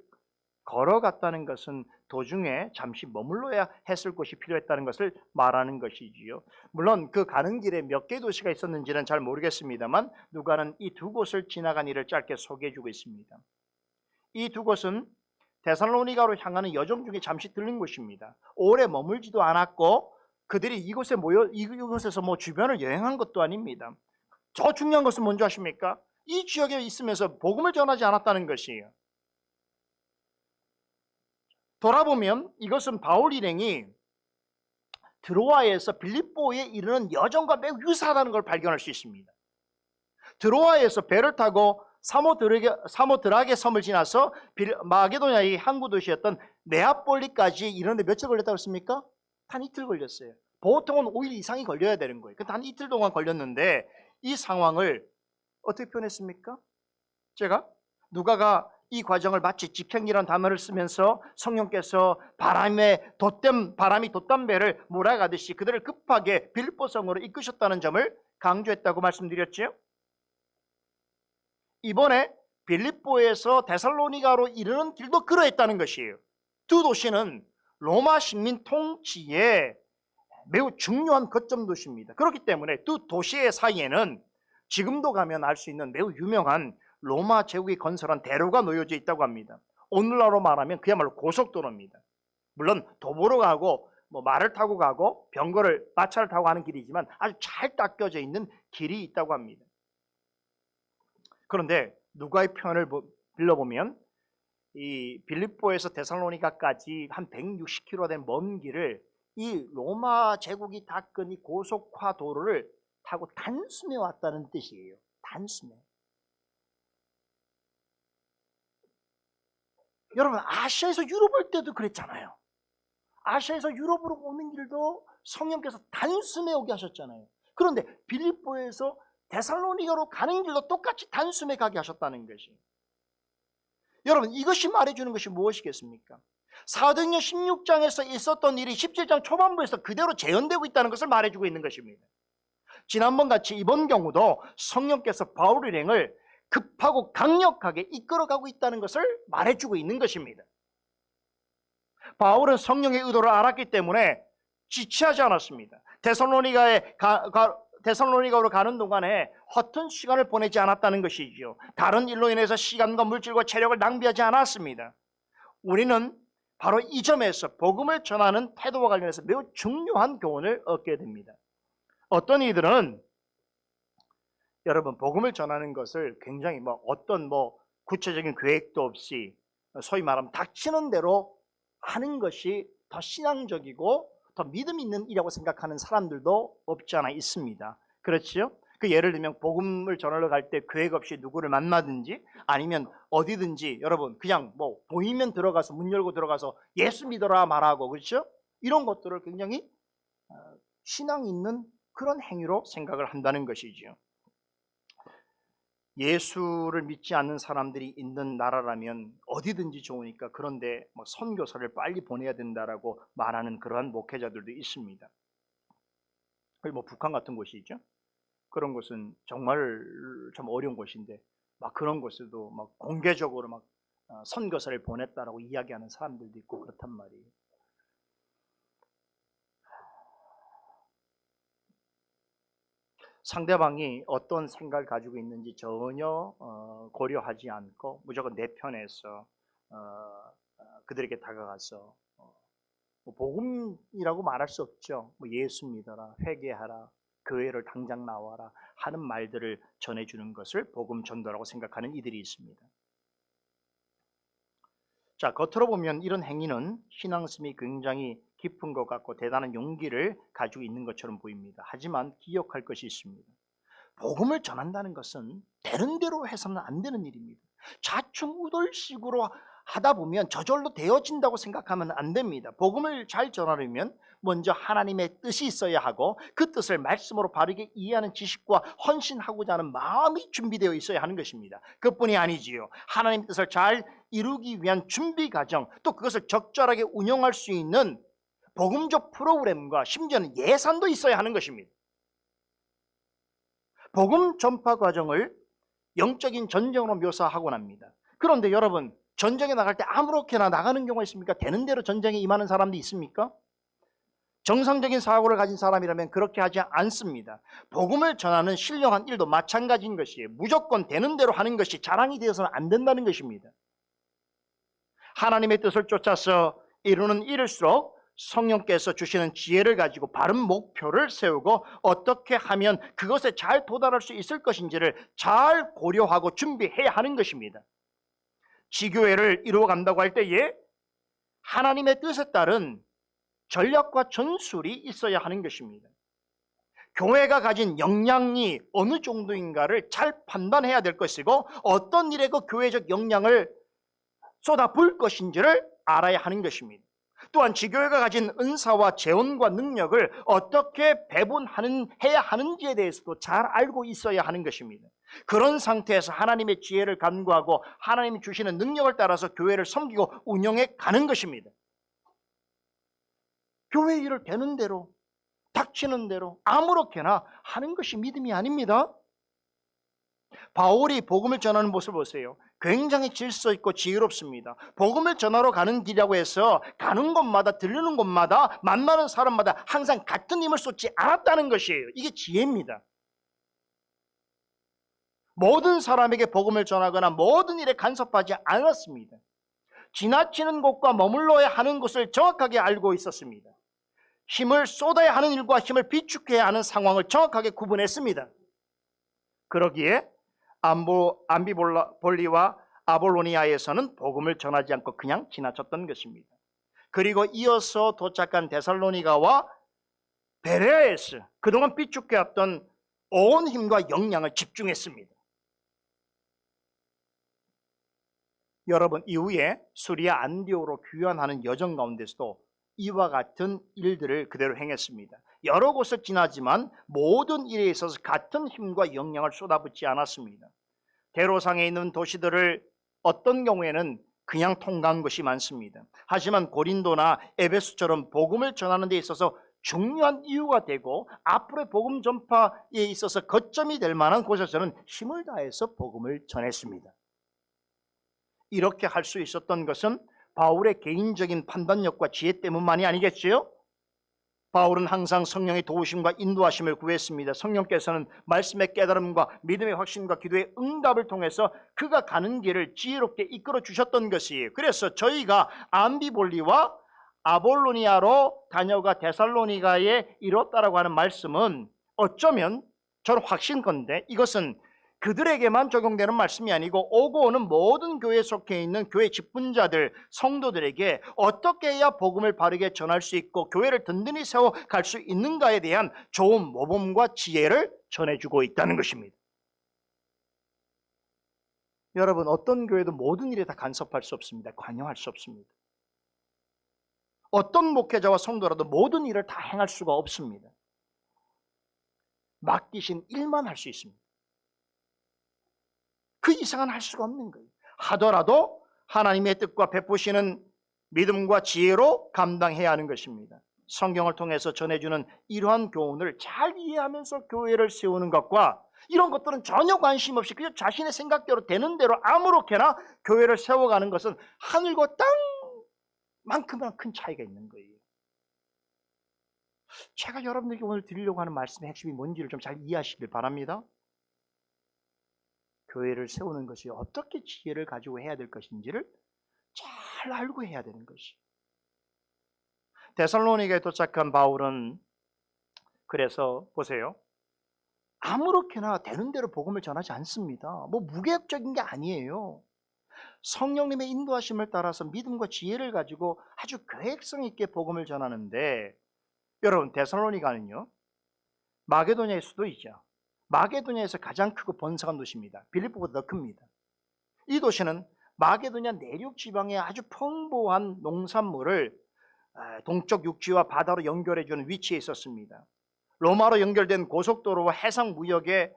걸어갔다는 것은 도중에 잠시 머물러야 했을 곳이 필요했다는 것을 말하는 것이지요. 물론 그 가는 길에 몇 개의 도시가 있었는지는 잘 모르겠습니다만 누가는 이 두 곳을 지나간 일을 짧게 소개해주고 있습니다. 이 두 곳은 데살로니가로 향하는 여정 중에 잠시 들른 곳입니다. 오래 머물지도 않았고 그들이 이곳에서 주변을 여행한 것도 아닙니다. 더 중요한 것은 뭔지 아십니까? 이 지역에 있으면서 복음을 전하지 않았다는 것이에요. 돌아보면 이것은 바울 일행이 드로아에서 빌립보에 이르는 여정과 매우 유사하다는 걸 발견할 수 있습니다. 드로아에서 배를 타고 사모드라게 섬을 지나서 마게도냐의 항구 도시였던 네아폴리까지 이르는데 며칠 걸렸다고 했습니까? 한 이틀 걸렸어요. 보통은 5일 이상이 걸려야 되는 거예요. 근데 한 이틀 동안 걸렸는데 이 상황을 어떻게 표현했습니까? 누가가 이 과정을 마치 직행이라는 단어를 쓰면서 성령께서 바람이 돛단 배를 몰아가듯이 그들을 급하게 빌립보성으로 이끄셨다는 점을 강조했다고 말씀드렸죠. 이번에 빌립보에서 데살로니가로 이르는 길도 그러했다는 것이에요. 두 도시는 로마 식민 통치에 매우 중요한 거점 도시입니다. 그렇기 때문에 두 도시의 사이에는 지금도 가면 알 수 있는 매우 유명한 로마 제국이 건설한 대로가 놓여져 있다고 합니다. 오늘날로 말하면 그야말로 고속도로입니다. 물론 도보로 가고 말을 타고 가고 마차를 타고 가는 길이지만 아주 잘 닦여져 있는 길이 있다고 합니다. 그런데 누가의 표현을 빌려보면 이 빌립보에서 데살로니가까지 한 160km 된 먼 길을 이 로마 제국이 닦은 이 고속화 도로를 타고 단숨에 왔다는 뜻이에요. 단숨에. 여러분, 아시아에서 유럽 올 때도 그랬잖아요. 아시아에서 유럽으로 오는 길도 성령께서 단숨에 오게 하셨잖아요. 그런데 빌립보에서 데살로니가로 가는 길도 똑같이 단숨에 가게 하셨다는 것이. 여러분, 이것이 말해주는 것이 무엇이겠습니까? 사도행전 16장에서 있었던 일이 17장 초반부에서 그대로 재현되고 있다는 것을 말해주고 있는 것입니다. 지난번 같이 이번 경우도 성령께서 바울 일행을 급하고 강력하게 이끌어가고 있다는 것을 말해주고 있는 것입니다. 바울은 성령의 의도를 알았기 때문에 지체하지 않았습니다. 데살로니가로 가는 동안에 허튼 시간을 보내지 않았다는 것이지요. 다른 일로 인해서 시간과 물질과 체력을 낭비하지 않았습니다. 우리는 바로 이 점에서 복음을 전하는 태도와 관련해서 매우 중요한 교훈을 얻게 됩니다. 어떤 이들은 여러분 복음을 전하는 것을 굉장히 어떤 구체적인 계획도 없이 소위 말하면 닥치는 대로 하는 것이 더 신앙적이고 더 믿음 있는 일이라고 생각하는 사람들도 없지 않아 있습니다. 그렇지요? 그 예를 들면 복음을 전하러 갈 때 계획 없이 누구를 만나든지 아니면 어디든지 여러분 그냥 보이면 들어가서 문 열고 들어가서 예수 믿어라 말하고 그렇죠? 이런 것들을 굉장히 신앙 있는 그런 행위로 생각을 한다는 것이죠. 예수를 믿지 않는 사람들이 있는 나라라면 어디든지 좋으니까 그런데 선교사를 빨리 보내야 된다라고 말하는 그러한 목회자들도 있습니다. 북한 같은 곳이 있죠. 그런 곳은 정말 참 어려운 곳인데 그런 곳에도 공개적으로 선교사를 보냈다라고 이야기하는 사람들도 있고 그렇단 말이에요. 상대방이 어떤 생각을 가지고 있는지 전혀 고려하지 않고 무조건 내 편에서 그들에게 다가가서 복음이라고 말할 수 없죠. 예수 믿어라, 회개하라, 교회를 당장 나와라 하는 말들을 전해주는 것을 복음 전도라고 생각하는 이들이 있습니다. 자, 겉으로 보면 이런 행위는 신앙심이 굉장히 깊은 것 같고 대단한 용기를 가지고 있는 것처럼 보입니다. 하지만 기억할 것이 있습니다. 복음을 전한다는 것은 되는 대로 해서는 안 되는 일입니다. 좌충우돌식으로 하다 보면 저절로 되어진다고 생각하면 안 됩니다. 복음을 잘 전하려면 먼저 하나님의 뜻이 있어야 하고 그 뜻을 말씀으로 바르게 이해하는 지식과 헌신하고자 하는 마음이 준비되어 있어야 하는 것입니다. 그뿐이 아니지요. 하나님의 뜻을 잘 이루기 위한 준비 과정, 또 그것을 적절하게 운영할 수 있는 복음적 프로그램과 심지어는 예산도 있어야 하는 것입니다. 복음 전파 과정을 영적인 전쟁으로 묘사하곤 합니다. 그런데 여러분, 전쟁에 나갈 때 아무렇게나 나가는 경우가 있습니까? 되는 대로 전쟁에 임하는 사람도 있습니까? 정상적인 사고를 가진 사람이라면 그렇게 하지 않습니다. 복음을 전하는 신령한 일도 마찬가지인 것이에요. 무조건 되는 대로 하는 것이 자랑이 되어서는 안 된다는 것입니다. 하나님의 뜻을 쫓아서 이루는 일일수록 성령께서 주시는 지혜를 가지고 바른 목표를 세우고 어떻게 하면 그것에 잘 도달할 수 있을 것인지를 잘 고려하고 준비해야 하는 것입니다. 지교회를 이루어간다고 할 때에 하나님의 뜻에 따른 전략과 전술이 있어야 하는 것입니다. 교회가 가진 역량이 어느 정도인가를 잘 판단해야 될 것이고 어떤 일에 그 교회적 역량을 쏟아부을 것인지를 알아야 하는 것입니다. 또한 지교회가 가진 은사와 재원과 능력을 어떻게 해야 하는지에 대해서도 잘 알고 있어야 하는 것입니다. 그런 상태에서 하나님의 지혜를 간구하고 하나님이 주시는 능력을 따라서 교회를 섬기고 운영해 가는 것입니다. 교회 일을 되는 대로 닥치는 대로 아무렇게나 하는 것이 믿음이 아닙니다. 바울이 복음을 전하는 모습을 보세요. 굉장히 질서 있고 지혜롭습니다. 복음을 전하러 가는 길이라고 해서 가는 곳마다 들르는 곳마다 만나는 사람마다 항상 같은 힘을 쏟지 않았다는 것이에요. 이게 지혜입니다. 모든 사람에게 복음을 전하거나 모든 일에 간섭하지 않았습니다. 지나치는 곳과 머물러야 하는 곳을 정확하게 알고 있었습니다. 힘을 쏟아야 하는 일과 힘을 비축해야 하는 상황을 정확하게 구분했습니다. 그러기에 암비볼리와 아볼로니아에서는 복음을 전하지 않고 그냥 지나쳤던 것입니다. 그리고 이어서 도착한 데살로니가와 베레아에서 그동안 비축해왔던 온 힘과 역량을 집중했습니다. 여러분, 이후에 수리아 안디오로 귀환하는 여정 가운데서도 이와 같은 일들을 그대로 행했습니다. 여러 곳을 지나지만 모든 일에 있어서 같은 힘과 역량을 쏟아붓지 않았습니다. 대로상에 있는 도시들을 어떤 경우에는 그냥 통과한 것이 많습니다. 하지만 고린도나 에베소처럼 복음을 전하는 데 있어서 중요한 이유가 되고 앞으로의 복음 전파에 있어서 거점이 될 만한 곳에서는 힘을 다해서 복음을 전했습니다. 이렇게 할 수 있었던 것은 바울의 개인적인 판단력과 지혜 때문만이 아니겠지요? 바울은 항상 성령의 도우심과 인도하심을 구했습니다. 성령께서는 말씀의 깨달음과 믿음의 확신과 기도의 응답을 통해서 그가 가는 길을 지혜롭게 이끌어 주셨던 것이에요. 그래서 저희가 암비볼리와 아볼로니아로 다녀가 데살로니가에 이뤘다라고 하는 말씀은 어쩌면 저는 확신건데 이것은 그들에게만 적용되는 말씀이 아니고 오고 오는 모든 교회에 속해 있는 교회 직분자들, 성도들에게 어떻게 해야 복음을 바르게 전할 수 있고 교회를 든든히 세워갈 수 있는가에 대한 좋은 모범과 지혜를 전해주고 있다는 것입니다. 여러분, 어떤 교회도 모든 일에 다 간섭할 수 없습니다. 관여할 수 없습니다. 어떤 목회자와 성도라도 모든 일을 다 행할 수가 없습니다. 맡기신 일만 할 수 있습니다. 그 이상은 할 수가 없는 거예요. 하더라도 하나님의 뜻과 베푸시는 믿음과 지혜로 감당해야 하는 것입니다. 성경을 통해서 전해주는 이러한 교훈을 잘 이해하면서 교회를 세우는 것과 이런 것들은 전혀 관심 없이 그냥 자신의 생각대로 되는 대로 아무렇게나 교회를 세워가는 것은 하늘과 땅만큼이나 큰 차이가 있는 거예요. 제가 여러분들에게 오늘 드리려고 하는 말씀의 핵심이 뭔지를 좀 잘 이해하시길 바랍니다. 교회를 세우는 것이 어떻게 지혜를 가지고 해야 될 것인지를 잘 알고 해야 되는 것이. 데살로니가에 도착한 바울은 그래서 보세요. 아무렇게나 되는 대로 복음을 전하지 않습니다. 뭐 무계획적인 게 아니에요. 성령님의 인도하심을 따라서 믿음과 지혜를 가지고 아주 계획성 있게 복음을 전하는데 여러분, 데살로니가는요 마게도냐의 수도이죠. 마게도냐에서 가장 크고 번성한 도시입니다. 빌립보보다 더 큽니다. 이 도시는 마게도냐 내륙 지방에 아주 풍부한 농산물을 동쪽 육지와 바다로 연결해주는 위치에 있었습니다. 로마로 연결된 고속도로와 해상 무역의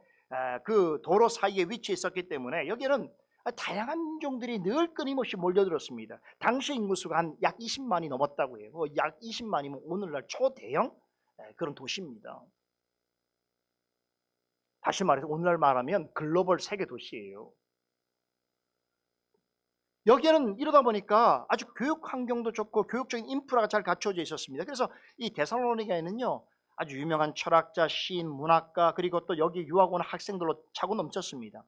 그 도로 사이에 위치해 있었기 때문에 여기는 다양한 인종들이 늘 끊임없이 몰려들었습니다. 당시 인구수가 한 약 20만이 넘었다고 해요. 약 20만이면 오늘날 초대형 그런 도시입니다. 다시 말해서 오늘날 말하면 글로벌 세계 도시예요. 여기에는 이러다 보니까 아주 교육 환경도 좋고 교육적인 인프라가 잘 갖춰져 있었습니다. 그래서 이 데살로니가에는요, 아주 유명한 철학자, 시인, 문학가, 그리고 또 여기 유학 온 학생들로 차고 넘쳤습니다.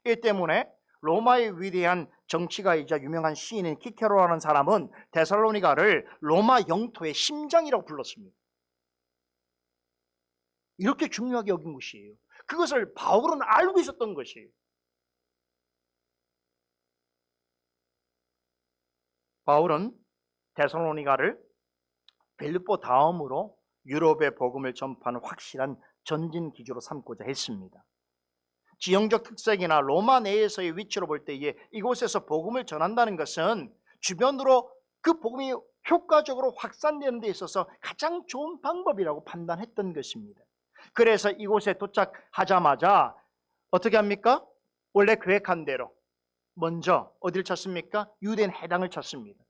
이 때문에 로마의 위대한 정치가이자 유명한 시인인 키케로라는 사람은 데살로니가를 로마 영토의 심장이라고 불렀습니다. 이렇게 중요하게 여긴 것이에요. 그것을 바울은 알고 있었던 것이에요. 바울은 데살로니가를 빌립보 다음으로 유럽의 복음을 전파하는 확실한 전진 기지로 삼고자 했습니다. 지형적 특색이나 로마 내에서의 위치로 볼 때에 이곳에서 복음을 전한다는 것은 주변으로 그 복음이 효과적으로 확산되는 데 있어서 가장 좋은 방법이라고 판단했던 것입니다. 그래서 이곳에 도착하자마자 어떻게 합니까? 원래 계획한 대로 먼저 어디를 찾습니까? 유대인 회당을 찾습니다.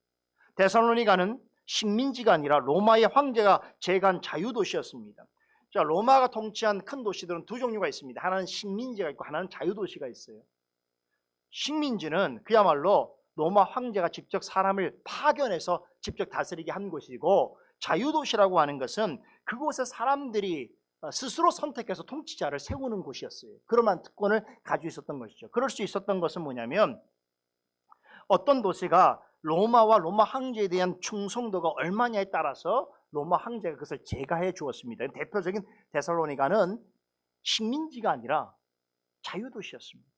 데살로니가는 식민지가 아니라 로마의 황제가 제간 자유도시였습니다. 자, 로마가 통치한 큰 도시들은 두 종류가 있습니다. 하나는 식민지가 있고 하나는 자유도시가 있어요. 식민지는 그야말로 로마 황제가 직접 사람을 파견해서 직접 다스리게 한 곳이고, 자유도시라고 하는 것은 그곳에 사람들이 스스로 선택해서 통치자를 세우는 곳이었어요. 그러한 특권을 가지고 있었던 것이죠. 그럴 수 있었던 것은 뭐냐면, 어떤 도시가 로마와 로마 황제에 대한 충성도가 얼마냐에 따라서 로마 황제가 그것을 제가해 주었습니다. 대표적인 데살로니가는 식민지가 아니라 자유도시였습니다.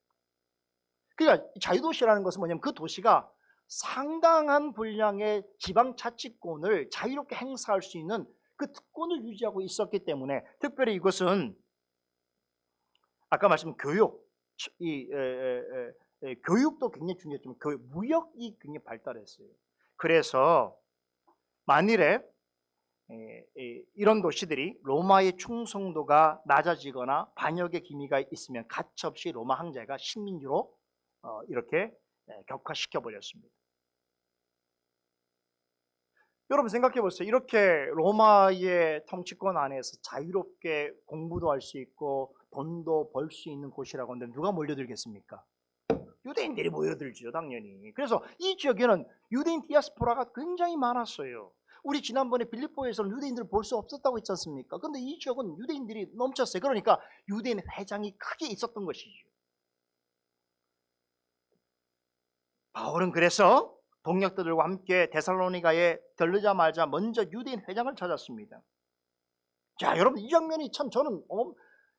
그러니까 자유도시라는 것은 뭐냐면 그 도시가 상당한 분량의 지방자치권을 자유롭게 행사할 수 있는 그 특권을 유지하고 있었기 때문에, 특별히 이것은 아까 말씀드린 교육도 굉장히 중요했지만 무역이 굉장히 발달했어요. 그래서 만일에 이런 도시들이 로마의 충성도가 낮아지거나 반역의 기미가 있으면 가차없이 로마 황제가 식민지로 이렇게 격화시켜 버렸습니다. 여러분 생각해 보세요. 이렇게 로마의 통치권 안에서 자유롭게 공부도 할 수 있고 돈도 벌 수 있는 곳이라고 하는데 누가 몰려들겠습니까? 유대인들이 모여들죠, 당연히. 그래서 이 지역에는 유대인 디아스포라가 굉장히 많았어요. 우리 지난번에 빌립보에서는 유대인들을 볼 수 없었다고 했지 않습니까? 그런데 이 지역은 유대인들이 넘쳤어요. 그러니까 유대인 회장이 크게 있었던 것이죠. 바울은 그래서 동역자들과 함께 데살로니가에 들르자마자 먼저 유대인 회장을 찾았습니다. 자, 여러분 이 장면이 참 저는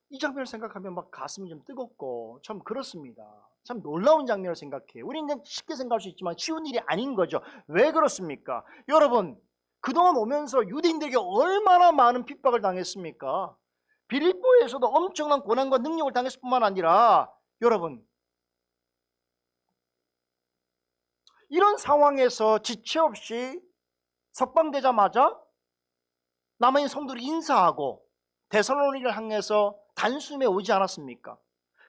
이 장면을 생각하면 막 가슴이 좀 뜨겁고 참 그렇습니다. 참 놀라운 장면을 생각해요. 우리는 그냥 쉽게 생각할 수 있지만 쉬운 일이 아닌 거죠. 왜 그렇습니까? 여러분, 그동안 오면서 유대인들에게 얼마나 많은 핍박을 당했습니까? 빌립보에서도 엄청난 고난과 능력을 당했을 뿐만 아니라, 여러분, 이런 상황에서 지체 없이 석방되자마자 남아있는 성도들이 인사하고 데살로니가를 향해서 단숨에 오지 않았습니까?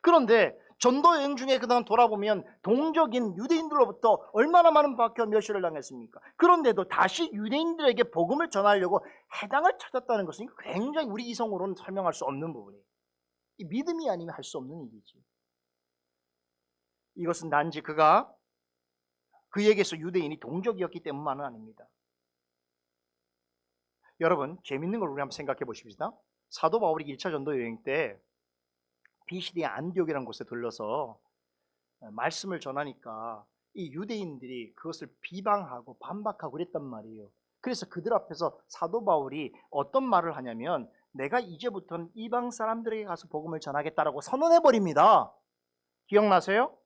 그런데 전도 여행 중에 그동안 돌아보면 동족인 유대인들로부터 얼마나 많은 박해와 멸시를 당했습니까? 그런데도 다시 유대인들에게 복음을 전하려고 해당을 찾았다는 것은 굉장히 우리 이성으로는 설명할 수 없는 부분이에요. 이 믿음이 아니면 할 수 없는 일이지. 이것은 단지 그에게서 유대인이 동족이었기 때문만은 아닙니다. 여러분, 재밌는 걸 우리 한번 생각해 보십시다. 사도 바울이 1차 전도 여행 때 비시디아 안디옥이라는 곳에 들러서 말씀을 전하니까 이 유대인들이 그것을 비방하고 반박하고 그랬단 말이에요. 그래서 그들 앞에서 사도 바울이 어떤 말을 하냐면, 내가 이제부터는 이방 사람들에게 가서 복음을 전하겠다라고 선언해 버립니다. 기억나세요?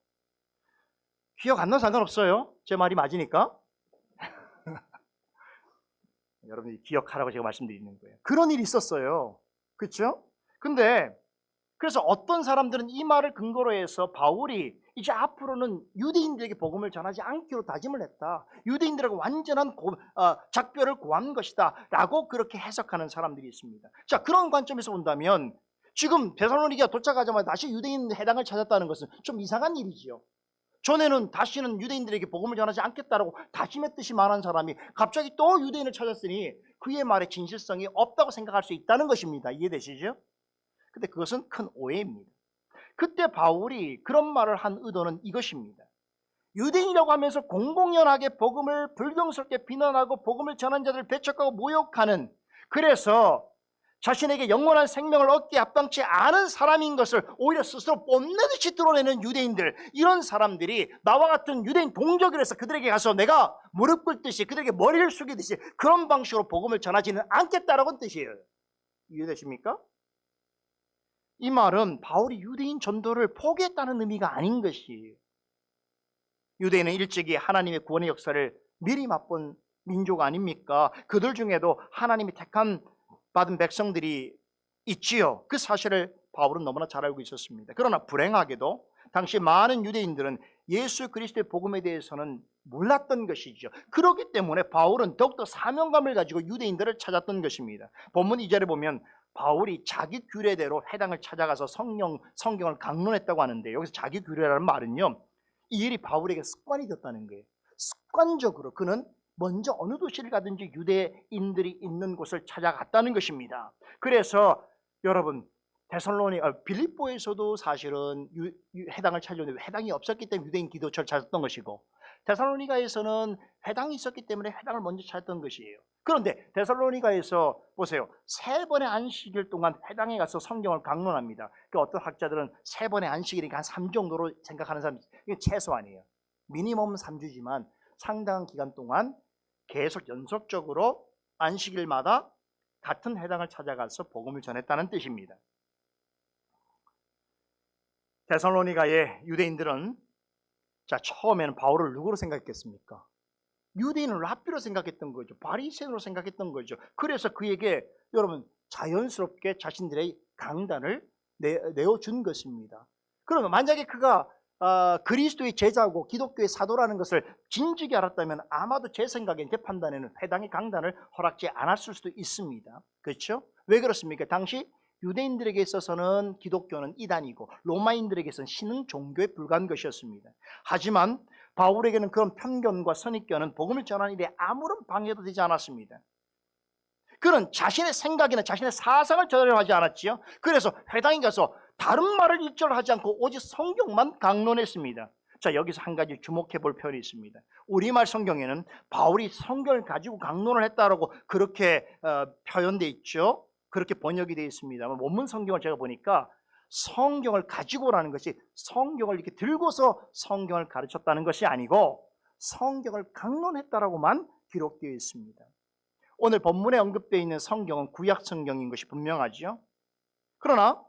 기억 안 나도 상관없어요. 제 말이 맞으니까. 여러분들이 기억하라고 제가 말씀드리는 거예요. 그런 일이 있었어요. 그렇죠? 근데 그래서 어떤 사람들은 이 말을 근거로 해서 바울이 이제 앞으로는 유대인들에게 복음을 전하지 않기로 다짐을 했다. 유대인들에게 완전한 작별을 고한 것이다 라고 그렇게 해석하는 사람들이 있습니다. 자, 그런 관점에서 본다면 지금 데살로니가 도착하자마자 다시 유대인 회당을 찾았다는 것은 좀 이상한 일이지요. 전에는 다시는 유대인들에게 복음을 전하지 않겠다라고 다짐했듯이 말한 사람이 갑자기 또 유대인을 찾았으니 그의 말에 진실성이 없다고 생각할 수 있다는 것입니다. 이해되시죠? 근데 그것은 큰 오해입니다. 그때 바울이 그런 말을 한 의도는 이것입니다. 유대인이라고 하면서 공공연하게 복음을 불경스럽게 비난하고 복음을 전한 자들을 배척하고 모욕하는, 그래서 자신에게 영원한 생명을 얻기에 합당치 않은 사람인 것을 오히려 스스로 뽐내듯이 드러내는 유대인들, 이런 사람들이 나와 같은 유대인 동족을 해서 그들에게 가서 내가 무릎 꿇듯이 그들에게 머리를 숙이듯이 그런 방식으로 복음을 전하지는 않겠다라는 뜻이에요. 이해되십니까? 이 말은 바울이 유대인 전도를 포기했다는 의미가 아닌 것이에요. 유대인은 일찍이 하나님의 구원의 역사를 미리 맛본 민족 아닙니까? 그들 중에도 하나님이 택한 받은 백성들이 있지요. 그 사실을 바울은 너무나 잘 알고 있었습니다. 그러나 불행하게도 당시 많은 유대인들은 예수 그리스도의 복음에 대해서는 몰랐던 것이죠. 그렇기 때문에 바울은 더욱더 사명감을 가지고 유대인들을 찾았던 것입니다. 본문 2절에 보면 바울이 자기 규례대로 회당을 찾아가서 성경을 강론했다고 하는데, 여기서 자기 규례라는 말은요, 이 일이 바울에게 습관이 됐다는 거예요. 습관적으로 그는 먼저 어느 도시를 가든지 유대인들이 있는 곳을 찾아갔다는 것입니다. 그래서 여러분, 빌립보에서도 사실은 회당을 찾았는데 회당이 없었기 때문에 유대인 기도처를 찾았던 것이고, 데살로니가에서는 회당이 있었기 때문에 회당을 먼저 찾았던 것이에요. 그런데 데살로니가에서 보세요, 3번의 안식일 동안 회당에 가서 성경을 강론합니다. 그 어떤 학자들은 3번의 안식일이니까 한 3주 정도로 생각하는 사람이, 이게 최소한이에요. 미니멈 3주지만 상당한 기간 동안 계속 연속적으로 안식일마다 같은 회당을 찾아가서 복음을 전했다는 뜻입니다. 데살로니가의 유대인들은 처음에는 바울을 누구로 생각했겠습니까? 유대인을 랍비로 생각했던 거죠. 바리새인으로 생각했던 거죠. 그래서 그에게 여러분 자연스럽게 자신들의 강단을 내어준 것입니다. 그러면 만약에 그가 그리스도의 제자고 기독교의 사도라는 것을 진즉에 알았다면 아마도 제 생각엔, 제 판단에는 회당의 강단을 허락지 않았을 수도 있습니다. 그렇죠? 왜 그렇습니까? 당시 유대인들에게 있어서는 기독교는 이단이고 로마인들에게서는 신은 종교에 불과한 것이었습니다. 하지만 바울에게는 그런 편견과 선입견은 복음을 전하는 일에 아무런 방해도 되지 않았습니다. 그는 자신의 생각이나 자신의 사상을 전하지 않았지요. 그래서 회당에 가서 다른 말을 일절하지 않고 오직 성경만 강론했습니다. 자, 여기서 한 가지 주목해 볼 표현이 있습니다. 우리말 성경에는 바울이 성경을 가지고 강론을 했다라고 그렇게 표현되어 있죠. 그렇게 번역이 되어 있습니다만, 원문 성경을 제가 보니까 성경을 가지고라는 것이 성경을 이렇게 들고서 성경을 가르쳤다는 것이 아니고 성경을 강론했다라고만 기록되어 있습니다. 오늘 본문에 언급되어 있는 성경은 구약 성경인 것이 분명하죠. 그러나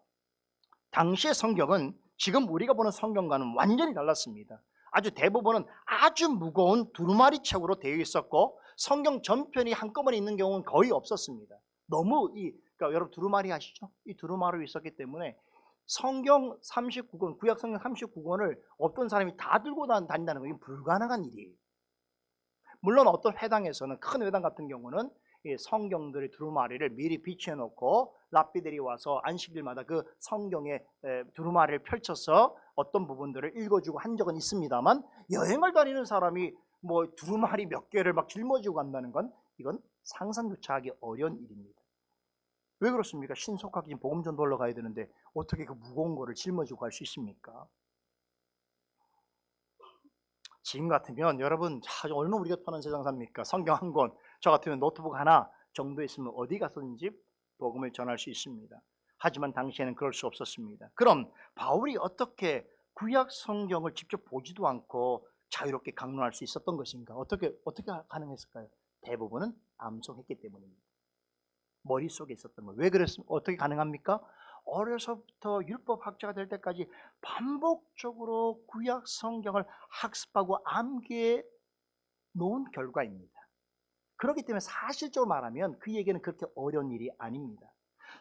당시의 성경은 지금 우리가 보는 성경과는 완전히 달랐습니다. 아주 대부분은 아주 무거운 두루마리 책으로 되어 있었고 성경 전편이 한꺼번에 있는 경우는 거의 없었습니다. 너무 그러니까 여러분 두루마리 아시죠? 이 두루마리로 있었기 때문에 성경 39권, 구약 성경 39권을 어떤 사람이 다 들고 다닌다는 건 불가능한 일이에요. 물론 어떤 회당에서는, 큰 회당 같은 경우는 이 성경들의 두루마리를 미리 비치해 놓고 랍비들이 와서 안식일마다 그 성경의 두루마리를 펼쳐서 어떤 부분들을 읽어주고 한 적은 있습니다만, 여행을 다니는 사람이 뭐 두루마리 몇 개를 막 짊어지고 간다는 건 이건 상상조차 하기 어려운 일입니다. 왜 그렇습니까? 신속하게 복음 전도하러 가야 되는데 어떻게 그 무거운 거를 짊어지고 갈 수 있습니까? 지금 같으면 여러분 얼마나 우리가 편한 세상 삽니까? 성경 한 권, 저 같으면 노트북 하나 정도 있으면 어디 가서든지 복음을 전할 수 있습니다. 하지만 당시에는 그럴 수 없었습니다. 그럼 바울이 어떻게 구약 성경을 직접 보지도 않고 자유롭게 강론할 수 있었던 것인가? 어떻게 가능했을까요? 대부분은 암송했기 때문입니다. 머릿속에 있었던 거. 왜 그랬습니까? 어떻게 가능합니까? 어려서부터 율법학자가 될 때까지 반복적으로 구약 성경을 학습하고 암기해 놓은 결과입니다. 그렇기 때문에 사실적으로 말하면 그에게는 그렇게 어려운 일이 아닙니다.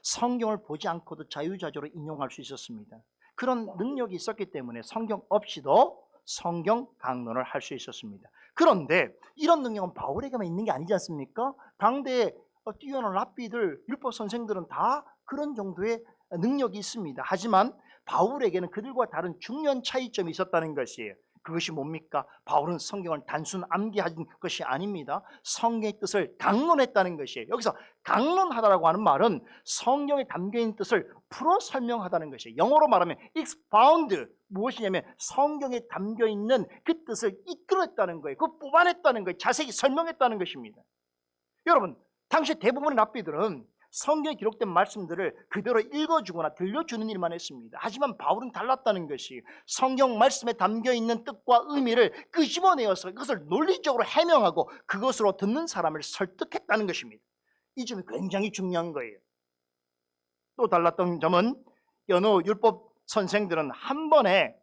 성경을 보지 않고도 자유자재로 인용할 수 있었습니다. 그런 능력이 있었기 때문에 성경 없이도 성경 강론을 할 수 있었습니다. 그런데 이런 능력은 바울에게만 있는 게 아니지 않습니까? 당대에 뛰어난 랍비들, 율법 선생들은 다 그런 정도의 능력이 있습니다. 하지만 바울에게는 그들과 다른 중요한 차이점이 있었다는 것이에요. 그것이 뭡니까? 바울은 성경을 단순 암기한 것이 아닙니다. 성경의 뜻을 강론했다는 것이에요. 여기서 강론하다라고 하는 말은 성경에 담겨있는 뜻을 풀어 설명하다는 것이에요. 영어로 말하면 expound, 무엇이냐면 성경에 담겨있는 그 뜻을 이끌었다는 거예요. 그걸 뽑아냈다는 거예요. 자세히 설명했다는 것입니다. 여러분, 당시 대부분의 랍비들은 성경에 기록된 말씀들을 그대로 읽어주거나 들려주는 일만 했습니다. 하지만 바울은 달랐다는 것이 성경 말씀에 담겨있는 뜻과 의미를 끄집어내어서 그것을 논리적으로 해명하고 그것으로 듣는 사람을 설득했다는 것입니다. 이 점이 굉장히 중요한 거예요. 또 달랐던 점은 여느 율법 선생들은 한 번에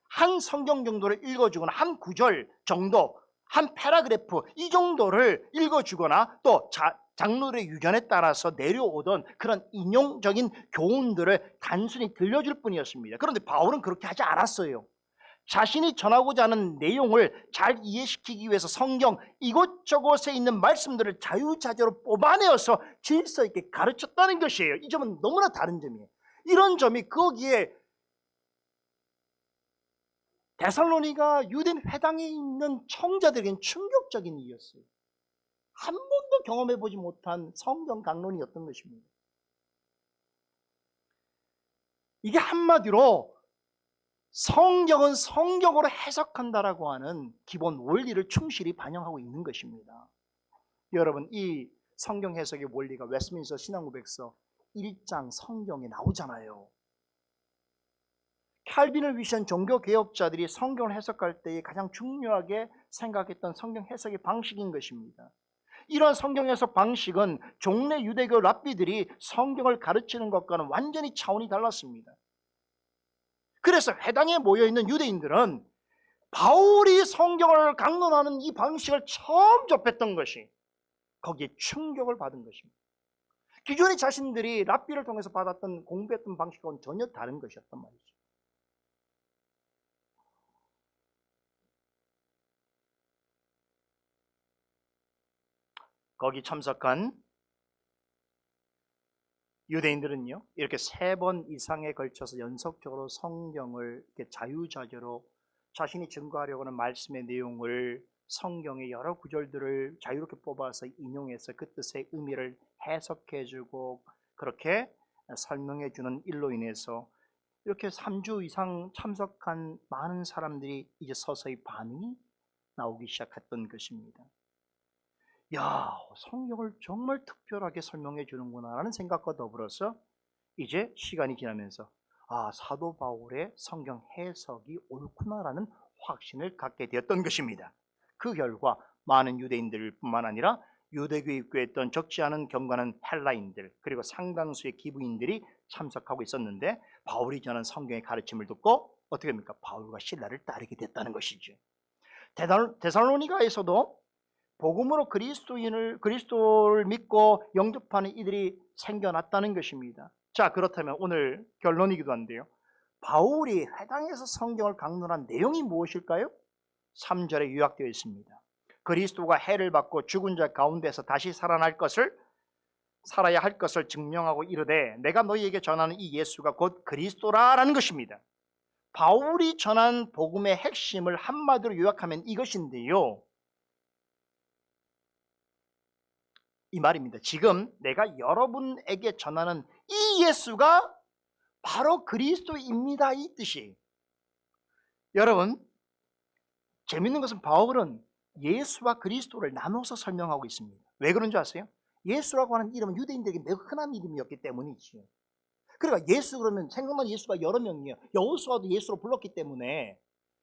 한 성경 정도를 읽어주거나 한 구절 정도, 한 패러그래프 이 정도를 읽어주거나 또 장로들의 유견에 따라서 내려오던 그런 인용적인 교훈들을 단순히 들려줄 뿐이었습니다. 그런데 바울은 그렇게 하지 않았어요. 자신이 전하고자 하는 내용을 잘 이해시키기 위해서 성경 이곳저곳에 있는 말씀들을 자유자재로 뽑아내어서 질서 있게 가르쳤다는 것이에요. 이 점은 너무나 다른 점이에요. 이런 점이 거기에 데살로니가 유대인 회당에 있는 청자들에게는 충격적인 일이었어요. 한 번도 경험해보지 못한 성경 강론이었던 것입니다. 이게 한마디로 성경은 성경으로 해석한다라고 하는 기본 원리를 충실히 반영하고 있는 것입니다. 여러분, 이 성경 해석의 원리가 웨스트민스터 신앙고백서 1장 성경에 나오잖아요. 칼빈을 위시한 종교개혁자들이 성경을 해석할 때에 가장 중요하게 생각했던 성경 해석의 방식인 것입니다. 이러한 성경 해석 방식은 종래 유대교 랍비들이 성경을 가르치는 것과는 완전히 차원이 달랐습니다. 그래서 회당에 모여있는 유대인들은 바울이 성경을 강론하는 이 방식을 처음 접했던 것이 거기에 충격을 받은 것입니다. 기존에 자신들이 랍비를 통해서 받았던 공부했던 방식과는 전혀 다른 것이었단 말이죠. 거기 참석한 유대인들은요, 이렇게 3번 이상에 걸쳐서 연속적으로 성경을 이렇게 자유자재로 자신이 증거하려고 하는 말씀의 내용을 성경의 여러 구절들을 자유롭게 뽑아서 인용해서 그 뜻의 의미를 해석해주고 그렇게 설명해주는 일로 인해서 이렇게 3주 이상 참석한 많은 사람들이 이제 서서히 반응이 나오기 시작했던 것입니다. 야, 성경을 정말 특별하게 설명해 주는구나 라는 생각과 더불어서 이제 시간이 지나면서 사도 바울의 성경 해석이 옳구나라는 확신을 갖게 되었던 것입니다. 그 결과 많은 유대인들뿐만 아니라 유대교에 입교했던 적지 않은 경건한 헬라인들 그리고 상당수의 기부인들이 참석하고 있었는데 바울이 전한 성경의 가르침을 듣고 어떻게 합니까? 바울과 실라를 따르게 됐다는 것이죠. 데살로니가에서도 복음으로 그리스도를 믿고 영접하는 이들이 생겨났다는 것입니다. 자, 그렇다면 오늘 결론이기도 한데요. 바울이 회당에서 성경을 강론한 내용이 무엇일까요? 3절에 요약되어 있습니다. 그리스도가 해를 받고 죽은 자 가운데서 다시 살아야 할 것을 증명하고 이르되 내가 너희에게 전하는 이 예수가 곧 그리스도라라는 것입니다. 바울이 전한 복음의 핵심을 한마디로 요약하면 이것인데요. 이 말입니다. 지금 내가 여러분에게 전하는 이 예수가 바로 그리스도입니다. 이 뜻이. 여러분, 재밌는 것은 바울은 예수와 그리스도를 나눠서 설명하고 있습니다. 왜 그런 줄 아세요? 예수라고 하는 이름은 유대인들에게 매우 흔한 이름이었기 때문이지요. 그러니까 예수 그러면 생각나는 예수가 여러 명이에요. 여호수아도 예수로 불렀기 때문에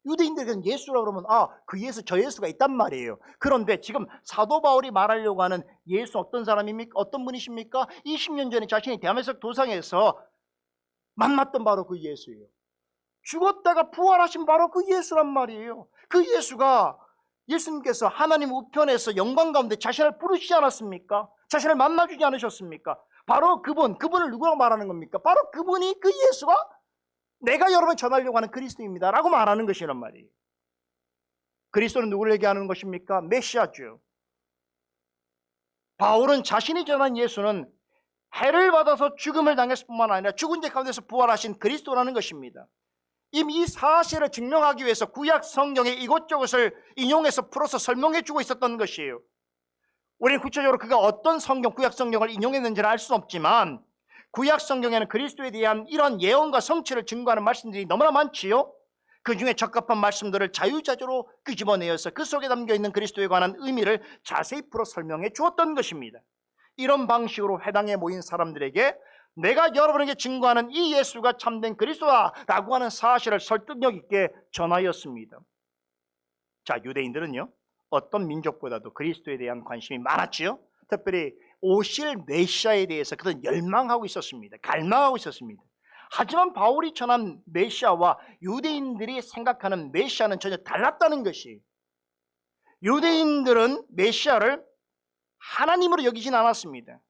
유대인들에게는 예수라고 그러면 그 예수 저 예수가 있단 말이에요. 그런데 지금 사도 바울이 말하려고 하는 예수 어떤 사람입니까? 어떤 분이십니까? 20년 전에 자신이 대마스크 도상에서 만났던 바로 그 예수예요. 죽었다가 부활하신 바로 그 예수란 말이에요. 그 예수가 예수님께서 하나님 우편에서 영광 가운데 자신을 부르시지 않았습니까? 자신을 만나주지 않으셨습니까? 바로 그분을 누구라고 말하는 겁니까? 바로 그분이 그 예수가 내가 여러분 전하려고 하는 그리스도입니다 라고 말하는 것이란 말이에요. 그리스도는 누구를 얘기하는 것입니까? 메시아죠. 바울은 자신이 전한 예수는 해를 받아서 죽음을 당했을 뿐만 아니라 죽은 자 가운데서 부활하신 그리스도라는 것입니다. 이미 이 사실을 증명하기 위해서 구약 성경의 이것저것을 인용해서 풀어서 설명해 주고 있었던 것이에요. 우리는 구체적으로 그가 어떤 성경, 구약 성경을 인용했는지는 알 수는 없지만 구약 성경에는 그리스도에 대한 이런 예언과 성취를 증거하는 말씀들이 너무나 많지요. 그 중에 적합한 말씀들을 자유자재로 끄집어내어서 그 속에 담겨있는 그리스도에 관한 의미를 자세히 풀어 설명해 주었던 것입니다. 이런 방식으로 회당에 모인 사람들에게 내가 여러분에게 증거하는 이 예수가 참된 그리스도다라고 하는 사실을 설득력 있게 전하였습니다. 자, 유대인들은요, 어떤 민족보다도 그리스도에 대한 관심이 많았지요. 특별히 오실 메시아에 대해서 그들은 열망하고 있었습니다. 갈망하고 있었습니다. 하지만 바울이 전한 메시아와 유대인들이 생각하는 메시아는 전혀 달랐다는 것이, 유대인들은 메시아를 하나님으로 여기진 않았습니다.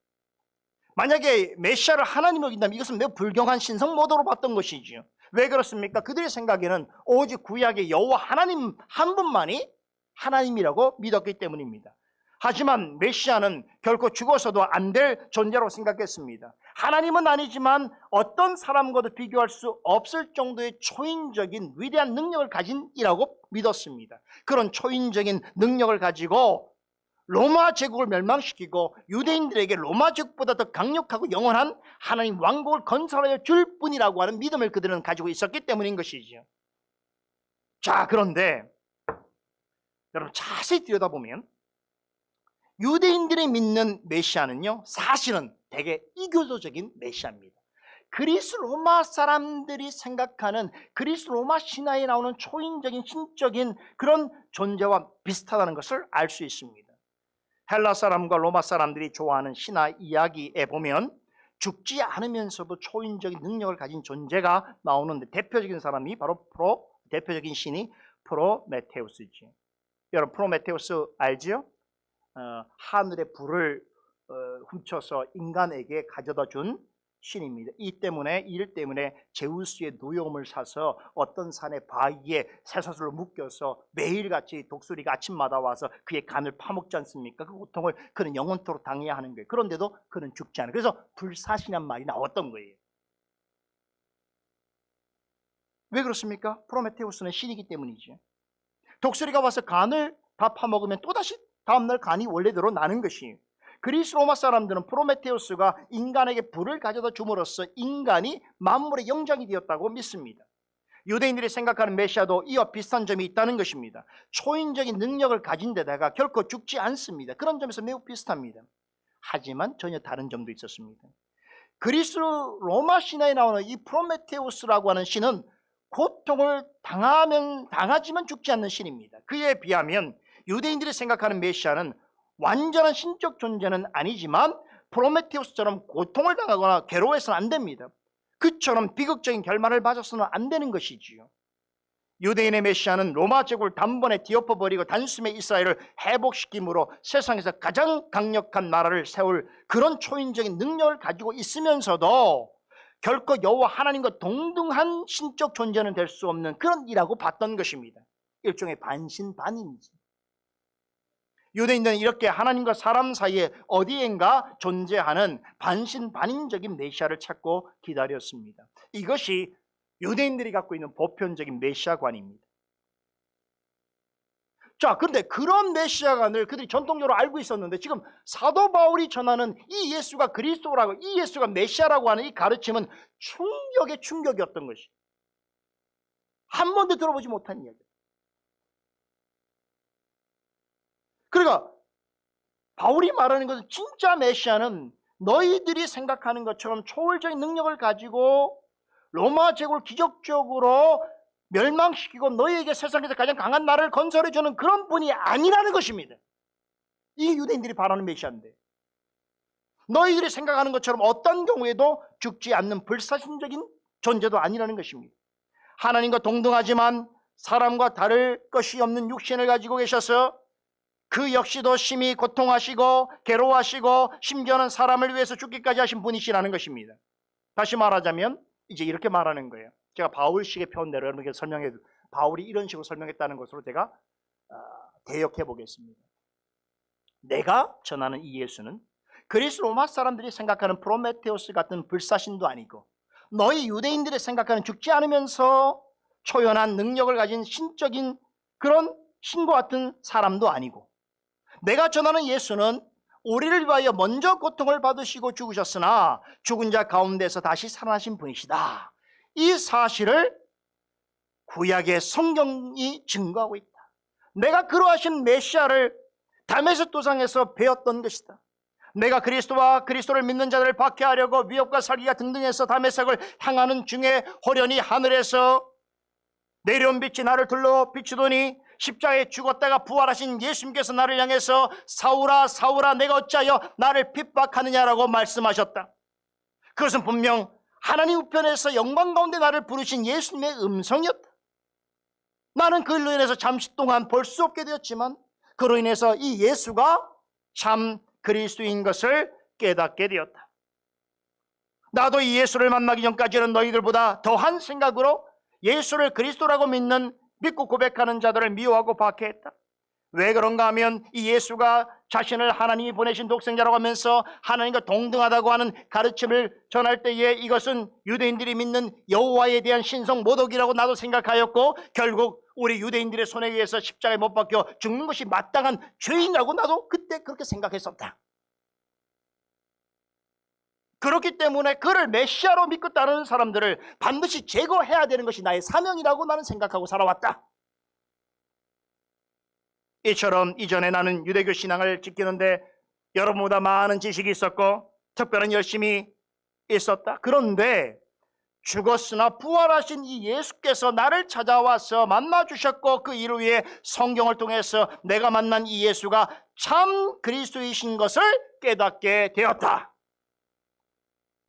만약에 메시아를 하나님으로 여긴다면 이것은 매우 불경한 신성 모독으로 봤던 것이지요. 왜 그렇습니까? 그들의 생각에는 오직 구약의 여호와 하나님 한 분만이 하나님이라고 믿었기 때문입니다. 하지만 메시아는 결코 죽어서도 안 될 존재라고 생각했습니다. 하나님은 아니지만 어떤 사람과도 비교할 수 없을 정도의 초인적인 위대한 능력을 가진 이라고 믿었습니다. 그런 초인적인 능력을 가지고 로마 제국을 멸망시키고 유대인들에게 로마 제국보다 더 강력하고 영원한 하나님 왕국을 건설하여 줄 뿐이라고 하는 믿음을 그들은 가지고 있었기 때문인 것이죠. 자, 그런데 여러분 자세히 들여다보면 유대인들이 믿는 메시아는요, 사실은 되게 이교도적인 메시아입니다. 그리스 로마 사람들이 생각하는 그리스 로마 신화에 나오는 초인적인 신적인 그런 존재와 비슷하다는 것을 알 수 있습니다. 헬라 사람과 로마 사람들이 좋아하는 신화 이야기에 보면 죽지 않으면서도 초인적인 능력을 가진 존재가 나오는데 대표적인 사람이 바로 대표적인 신이 프로메테우스지. 여러분 프로메테우스 알지요? 하늘의 불을 훔쳐서 인간에게 가져다 준 신입니다. 일 때문에 제우스의 노여움을 사서 어떤 산의 바위에 쇠사슬로 묶여서 매일같이 독수리가 아침마다 와서 그의 간을 파먹지 않습니까? 그 고통을 그는 영원토록 당해야 하는 거예요. 그런데도 그는 죽지 않아요. 그래서 불사신이란 말이 나왔던 거예요. 왜 그렇습니까? 프로메테우스는 신이기 때문이죠. 독수리가 와서 간을 다 파먹으면 또다시 다음날 간이 원래대로 나는 것이에요. 그리스 로마 사람들은 프로메테우스가 인간에게 불을 가져다 줌으로써 인간이 만물의 영장이 되었다고 믿습니다. 유대인들이 생각하는 메시아도 이와 비슷한 점이 있다는 것입니다. 초인적인 능력을 가진 데다가 결코 죽지 않습니다. 그런 점에서 매우 비슷합니다. 하지만 전혀 다른 점도 있었습니다. 그리스 로마 신화에 나오는 이 프로메테우스라고 하는 신은 고통을 당하지만 죽지 않는 신입니다. 그에 비하면 유대인들이 생각하는 메시아는 완전한 신적 존재는 아니지만 프로메테우스처럼 고통을 당하거나 괴로워해서는 안 됩니다. 그처럼 비극적인 결말을 맞아서는 안 되는 것이지요. 유대인의 메시아는 로마 제국을 단번에 뒤엎어버리고 단숨에 이스라엘을 회복시킴으로 세상에서 가장 강력한 나라를 세울 그런 초인적인 능력을 가지고 있으면서도 결코 여호와 하나님과 동등한 신적 존재는 될 수 없는 그런 이라고 봤던 것입니다. 일종의 반신반인이지. 유대인들은 이렇게 하나님과 사람 사이에 어디엔가 존재하는 반신반인적인 메시아를 찾고 기다렸습니다. 이것이 유대인들이 갖고 있는 보편적인 메시아관입니다. 자, 그런데 그런 메시아관을 그들이 전통적으로 알고 있었는데 지금 사도 바울이 전하는 이 예수가 그리스도라고, 이 예수가 메시아라고 하는 이 가르침은 충격의 충격이었던 것이. 한 번도 들어보지 못한 이야기. 그러니까 바울이 말하는 것은 진짜 메시아는 너희들이 생각하는 것처럼 초월적인 능력을 가지고 로마 제국을 기적적으로 멸망시키고 너희에게 세상에서 가장 강한 나라를 건설해주는 그런 분이 아니라는 것입니다. 이게 유대인들이 바라는 메시아인데, 너희들이 생각하는 것처럼 어떤 경우에도 죽지 않는 불사신적인 존재도 아니라는 것입니다. 하나님과 동등하지만 사람과 다를 것이 없는 육신을 가지고 계셔서 그 역시도 심히 고통하시고 괴로워하시고 심지어는 사람을 위해서 죽기까지 하신 분이시라는 것입니다. 다시 말하자면 이제 이렇게 말하는 거예요. 제가 바울식의 표현대로 여러분에게 설명해도 바울이 이런 식으로 설명했다는 것으로 제가 대역해 보겠습니다. 내가 전하는 이 예수는 그리스 로마 사람들이 생각하는 프로메테우스 같은 불사신도 아니고 너희 유대인들이 생각하는 죽지 않으면서 초연한 능력을 가진 신적인 그런 신과 같은 사람도 아니고, 내가 전하는 예수는 우리를 위하여 먼저 고통을 받으시고 죽으셨으나 죽은 자 가운데서 다시 살아나신 분이시다. 이 사실을 구약의 성경이 증거하고 있다. 내가 그러하신 메시아를 다메섹 도상에서 배웠던 것이다. 내가 그리스도와 그리스도를 믿는 자들을 박해하려고 위협과 살기가 등등해서 다메섹을 향하는 중에 호련히 하늘에서 내려온 빛이 나를 둘러 비추더니 십자가에 죽었다가 부활하신 예수님께서 나를 향해서 사울아 사울아 내가 어찌하여 나를 핍박하느냐라고 말씀하셨다. 그것은 분명 하나님 우편에서 영광 가운데 나를 부르신 예수님의 음성이었다. 나는 그 일로 인해서 잠시 동안 볼 수 없게 되었지만 그로 인해서 이 예수가 참 그리스도인 것을 깨닫게 되었다. 나도 이 예수를 만나기 전까지는 너희들보다 더한 생각으로 예수를 그리스도라고 믿고 고백하는 자들을 미워하고 박해했다. 왜 그런가 하면 이 예수가 자신을 하나님이 보내신 독생자라고 하면서 하나님과 동등하다고 하는 가르침을 전할 때에 이것은 유대인들이 믿는 여호와에 대한 신성 모독이라고 나도 생각하였고, 결국 우리 유대인들의 손에 의해서 십자가에 못 박혀 죽는 것이 마땅한 죄인이라고 나도 그때 그렇게 생각했었다. 그렇기 때문에 그를 메시아로 믿고 따르는 사람들을 반드시 제거해야 되는 것이 나의 사명이라고 나는 생각하고 살아왔다. 이처럼 이전에 나는 유대교 신앙을 지키는데 여러분보다 많은 지식이 있었고 특별한 열심이 있었다. 그런데 죽었으나 부활하신 이 예수께서 나를 찾아와서 만나주셨고, 그 이를 위해 성경을 통해서 내가 만난 이 예수가 참 그리스도이신 것을 깨닫게 되었다.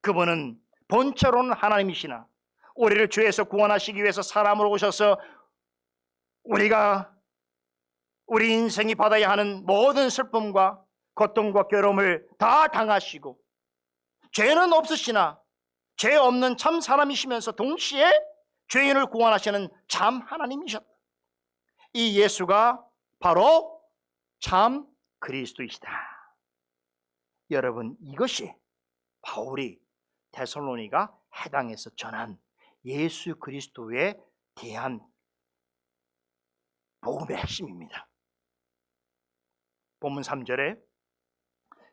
그분은 본체로는 하나님이시나 우리를 죄에서 구원하시기 위해서 사람으로 오셔서 우리 인생이 받아야 하는 모든 슬픔과 고통과 괴로움을 다 당하시고, 죄는 없으시나 죄 없는 참 사람이시면서 동시에 죄인을 구원하시는 참 하나님이셨다. 이 예수가 바로 참 그리스도이시다. 여러분, 이것이 바울이 데살로니가 해당에서 전한 예수 그리스도에 대한 복음의 핵심입니다. 본문 3절에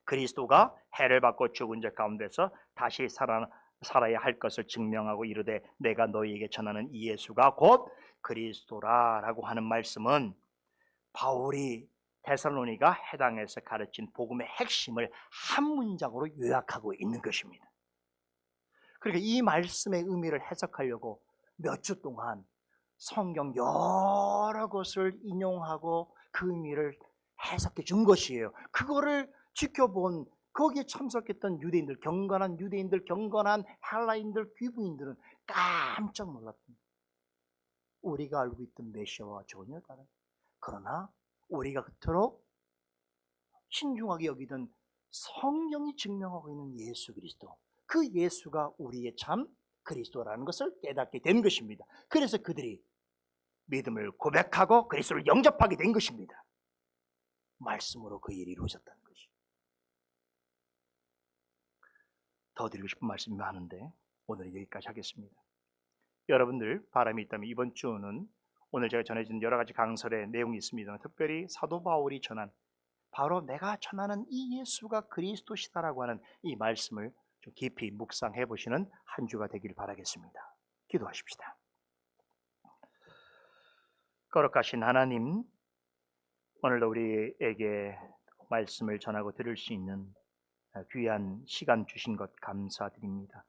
그리스도가 해를 받고 죽은 자 가운데서 다시 살아야 할 것을 증명하고 이르되 내가 너희에게 전하는 이 예수가 곧 그리스도라라고 하는 말씀은 바울이 데살로니가 해당에서 가르친 복음의 핵심을 한 문장으로 요약하고 있는 것입니다. 그러니까 이 말씀의 의미를 해석하려고 몇 주 동안 성경 여러 곳을 인용하고 그 의미를 해석해 준 것이에요. 그거를 지켜본 거기에 참석했던 유대인들, 경건한 유대인들, 경건한 헬라인들, 귀부인들은 깜짝 놀랐습니다. 우리가 알고 있던 메시아와 전혀 다른, 그러나 우리가 그토록 신중하게 여기던 성경이 증명하고 있는 예수 그리스도, 그 예수가 우리의 참 그리스도라는 것을 깨닫게 된 것입니다. 그래서 그들이 믿음을 고백하고 그리스도를 영접하게 된 것입니다. 말씀으로 그 일이 이루어졌다는 것이. 더 드리고 싶은 말씀이 많은데 오늘은 여기까지 하겠습니다. 여러분들 바람이 있다면 이번 주는 오늘 제가 전해진 여러 가지 강설의 내용이 있습니다. 특별히 사도 바울이 전한, 바로 내가 전하는 이 예수가 그리스도시다라고 하는 이 말씀을 좀 깊이 묵상해 보시는 한 주가 되길 바라겠습니다. 기도하십시다. 거룩하신 하나님, 오늘도 우리에게 말씀을 전하고 들을 수 있는 귀한 시간 주신 것 감사드립니다.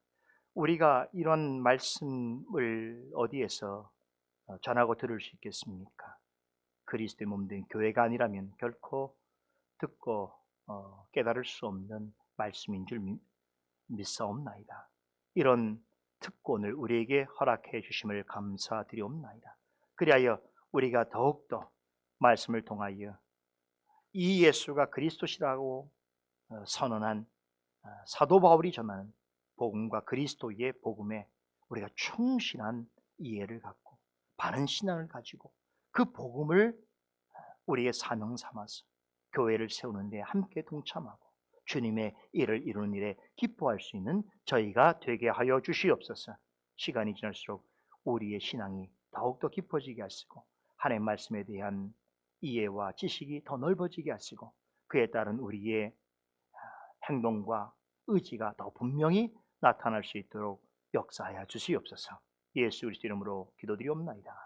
우리가 이런 말씀을 어디에서 전하고 들을 수 있겠습니까? 그리스도의 몸된 교회가 아니라면 결코 듣고 깨달을 수 없는 말씀인 줄 믿사옵나이다. 이런 특권을 우리에게 허락해 주심을 감사드리옵나이다. 그리하여 우리가 더욱더 말씀을 통하여 이 예수가 그리스도시라고 선언한 사도 바울이 전하는 복음과 그리스도의 복음에 우리가 충실한 이해를 갖고 바른 신앙을 가지고 그 복음을 우리의 사명 삼아서 교회를 세우는 데 함께 동참하고 주님의 일을 이루는 일에 기뻐할 수 있는 저희가 되게 하여 주시옵소서. 시간이 지날수록 우리의 신앙이 더욱더 깊어지게 하시고 하나님의 말씀에 대한 이해와 지식이 더 넓어지게 하시고 그에 따른 우리의 행동과 의지가 더 분명히 나타날 수 있도록 역사하여 주시옵소서. 예수 그리스도 이름으로 기도드리옵나이다.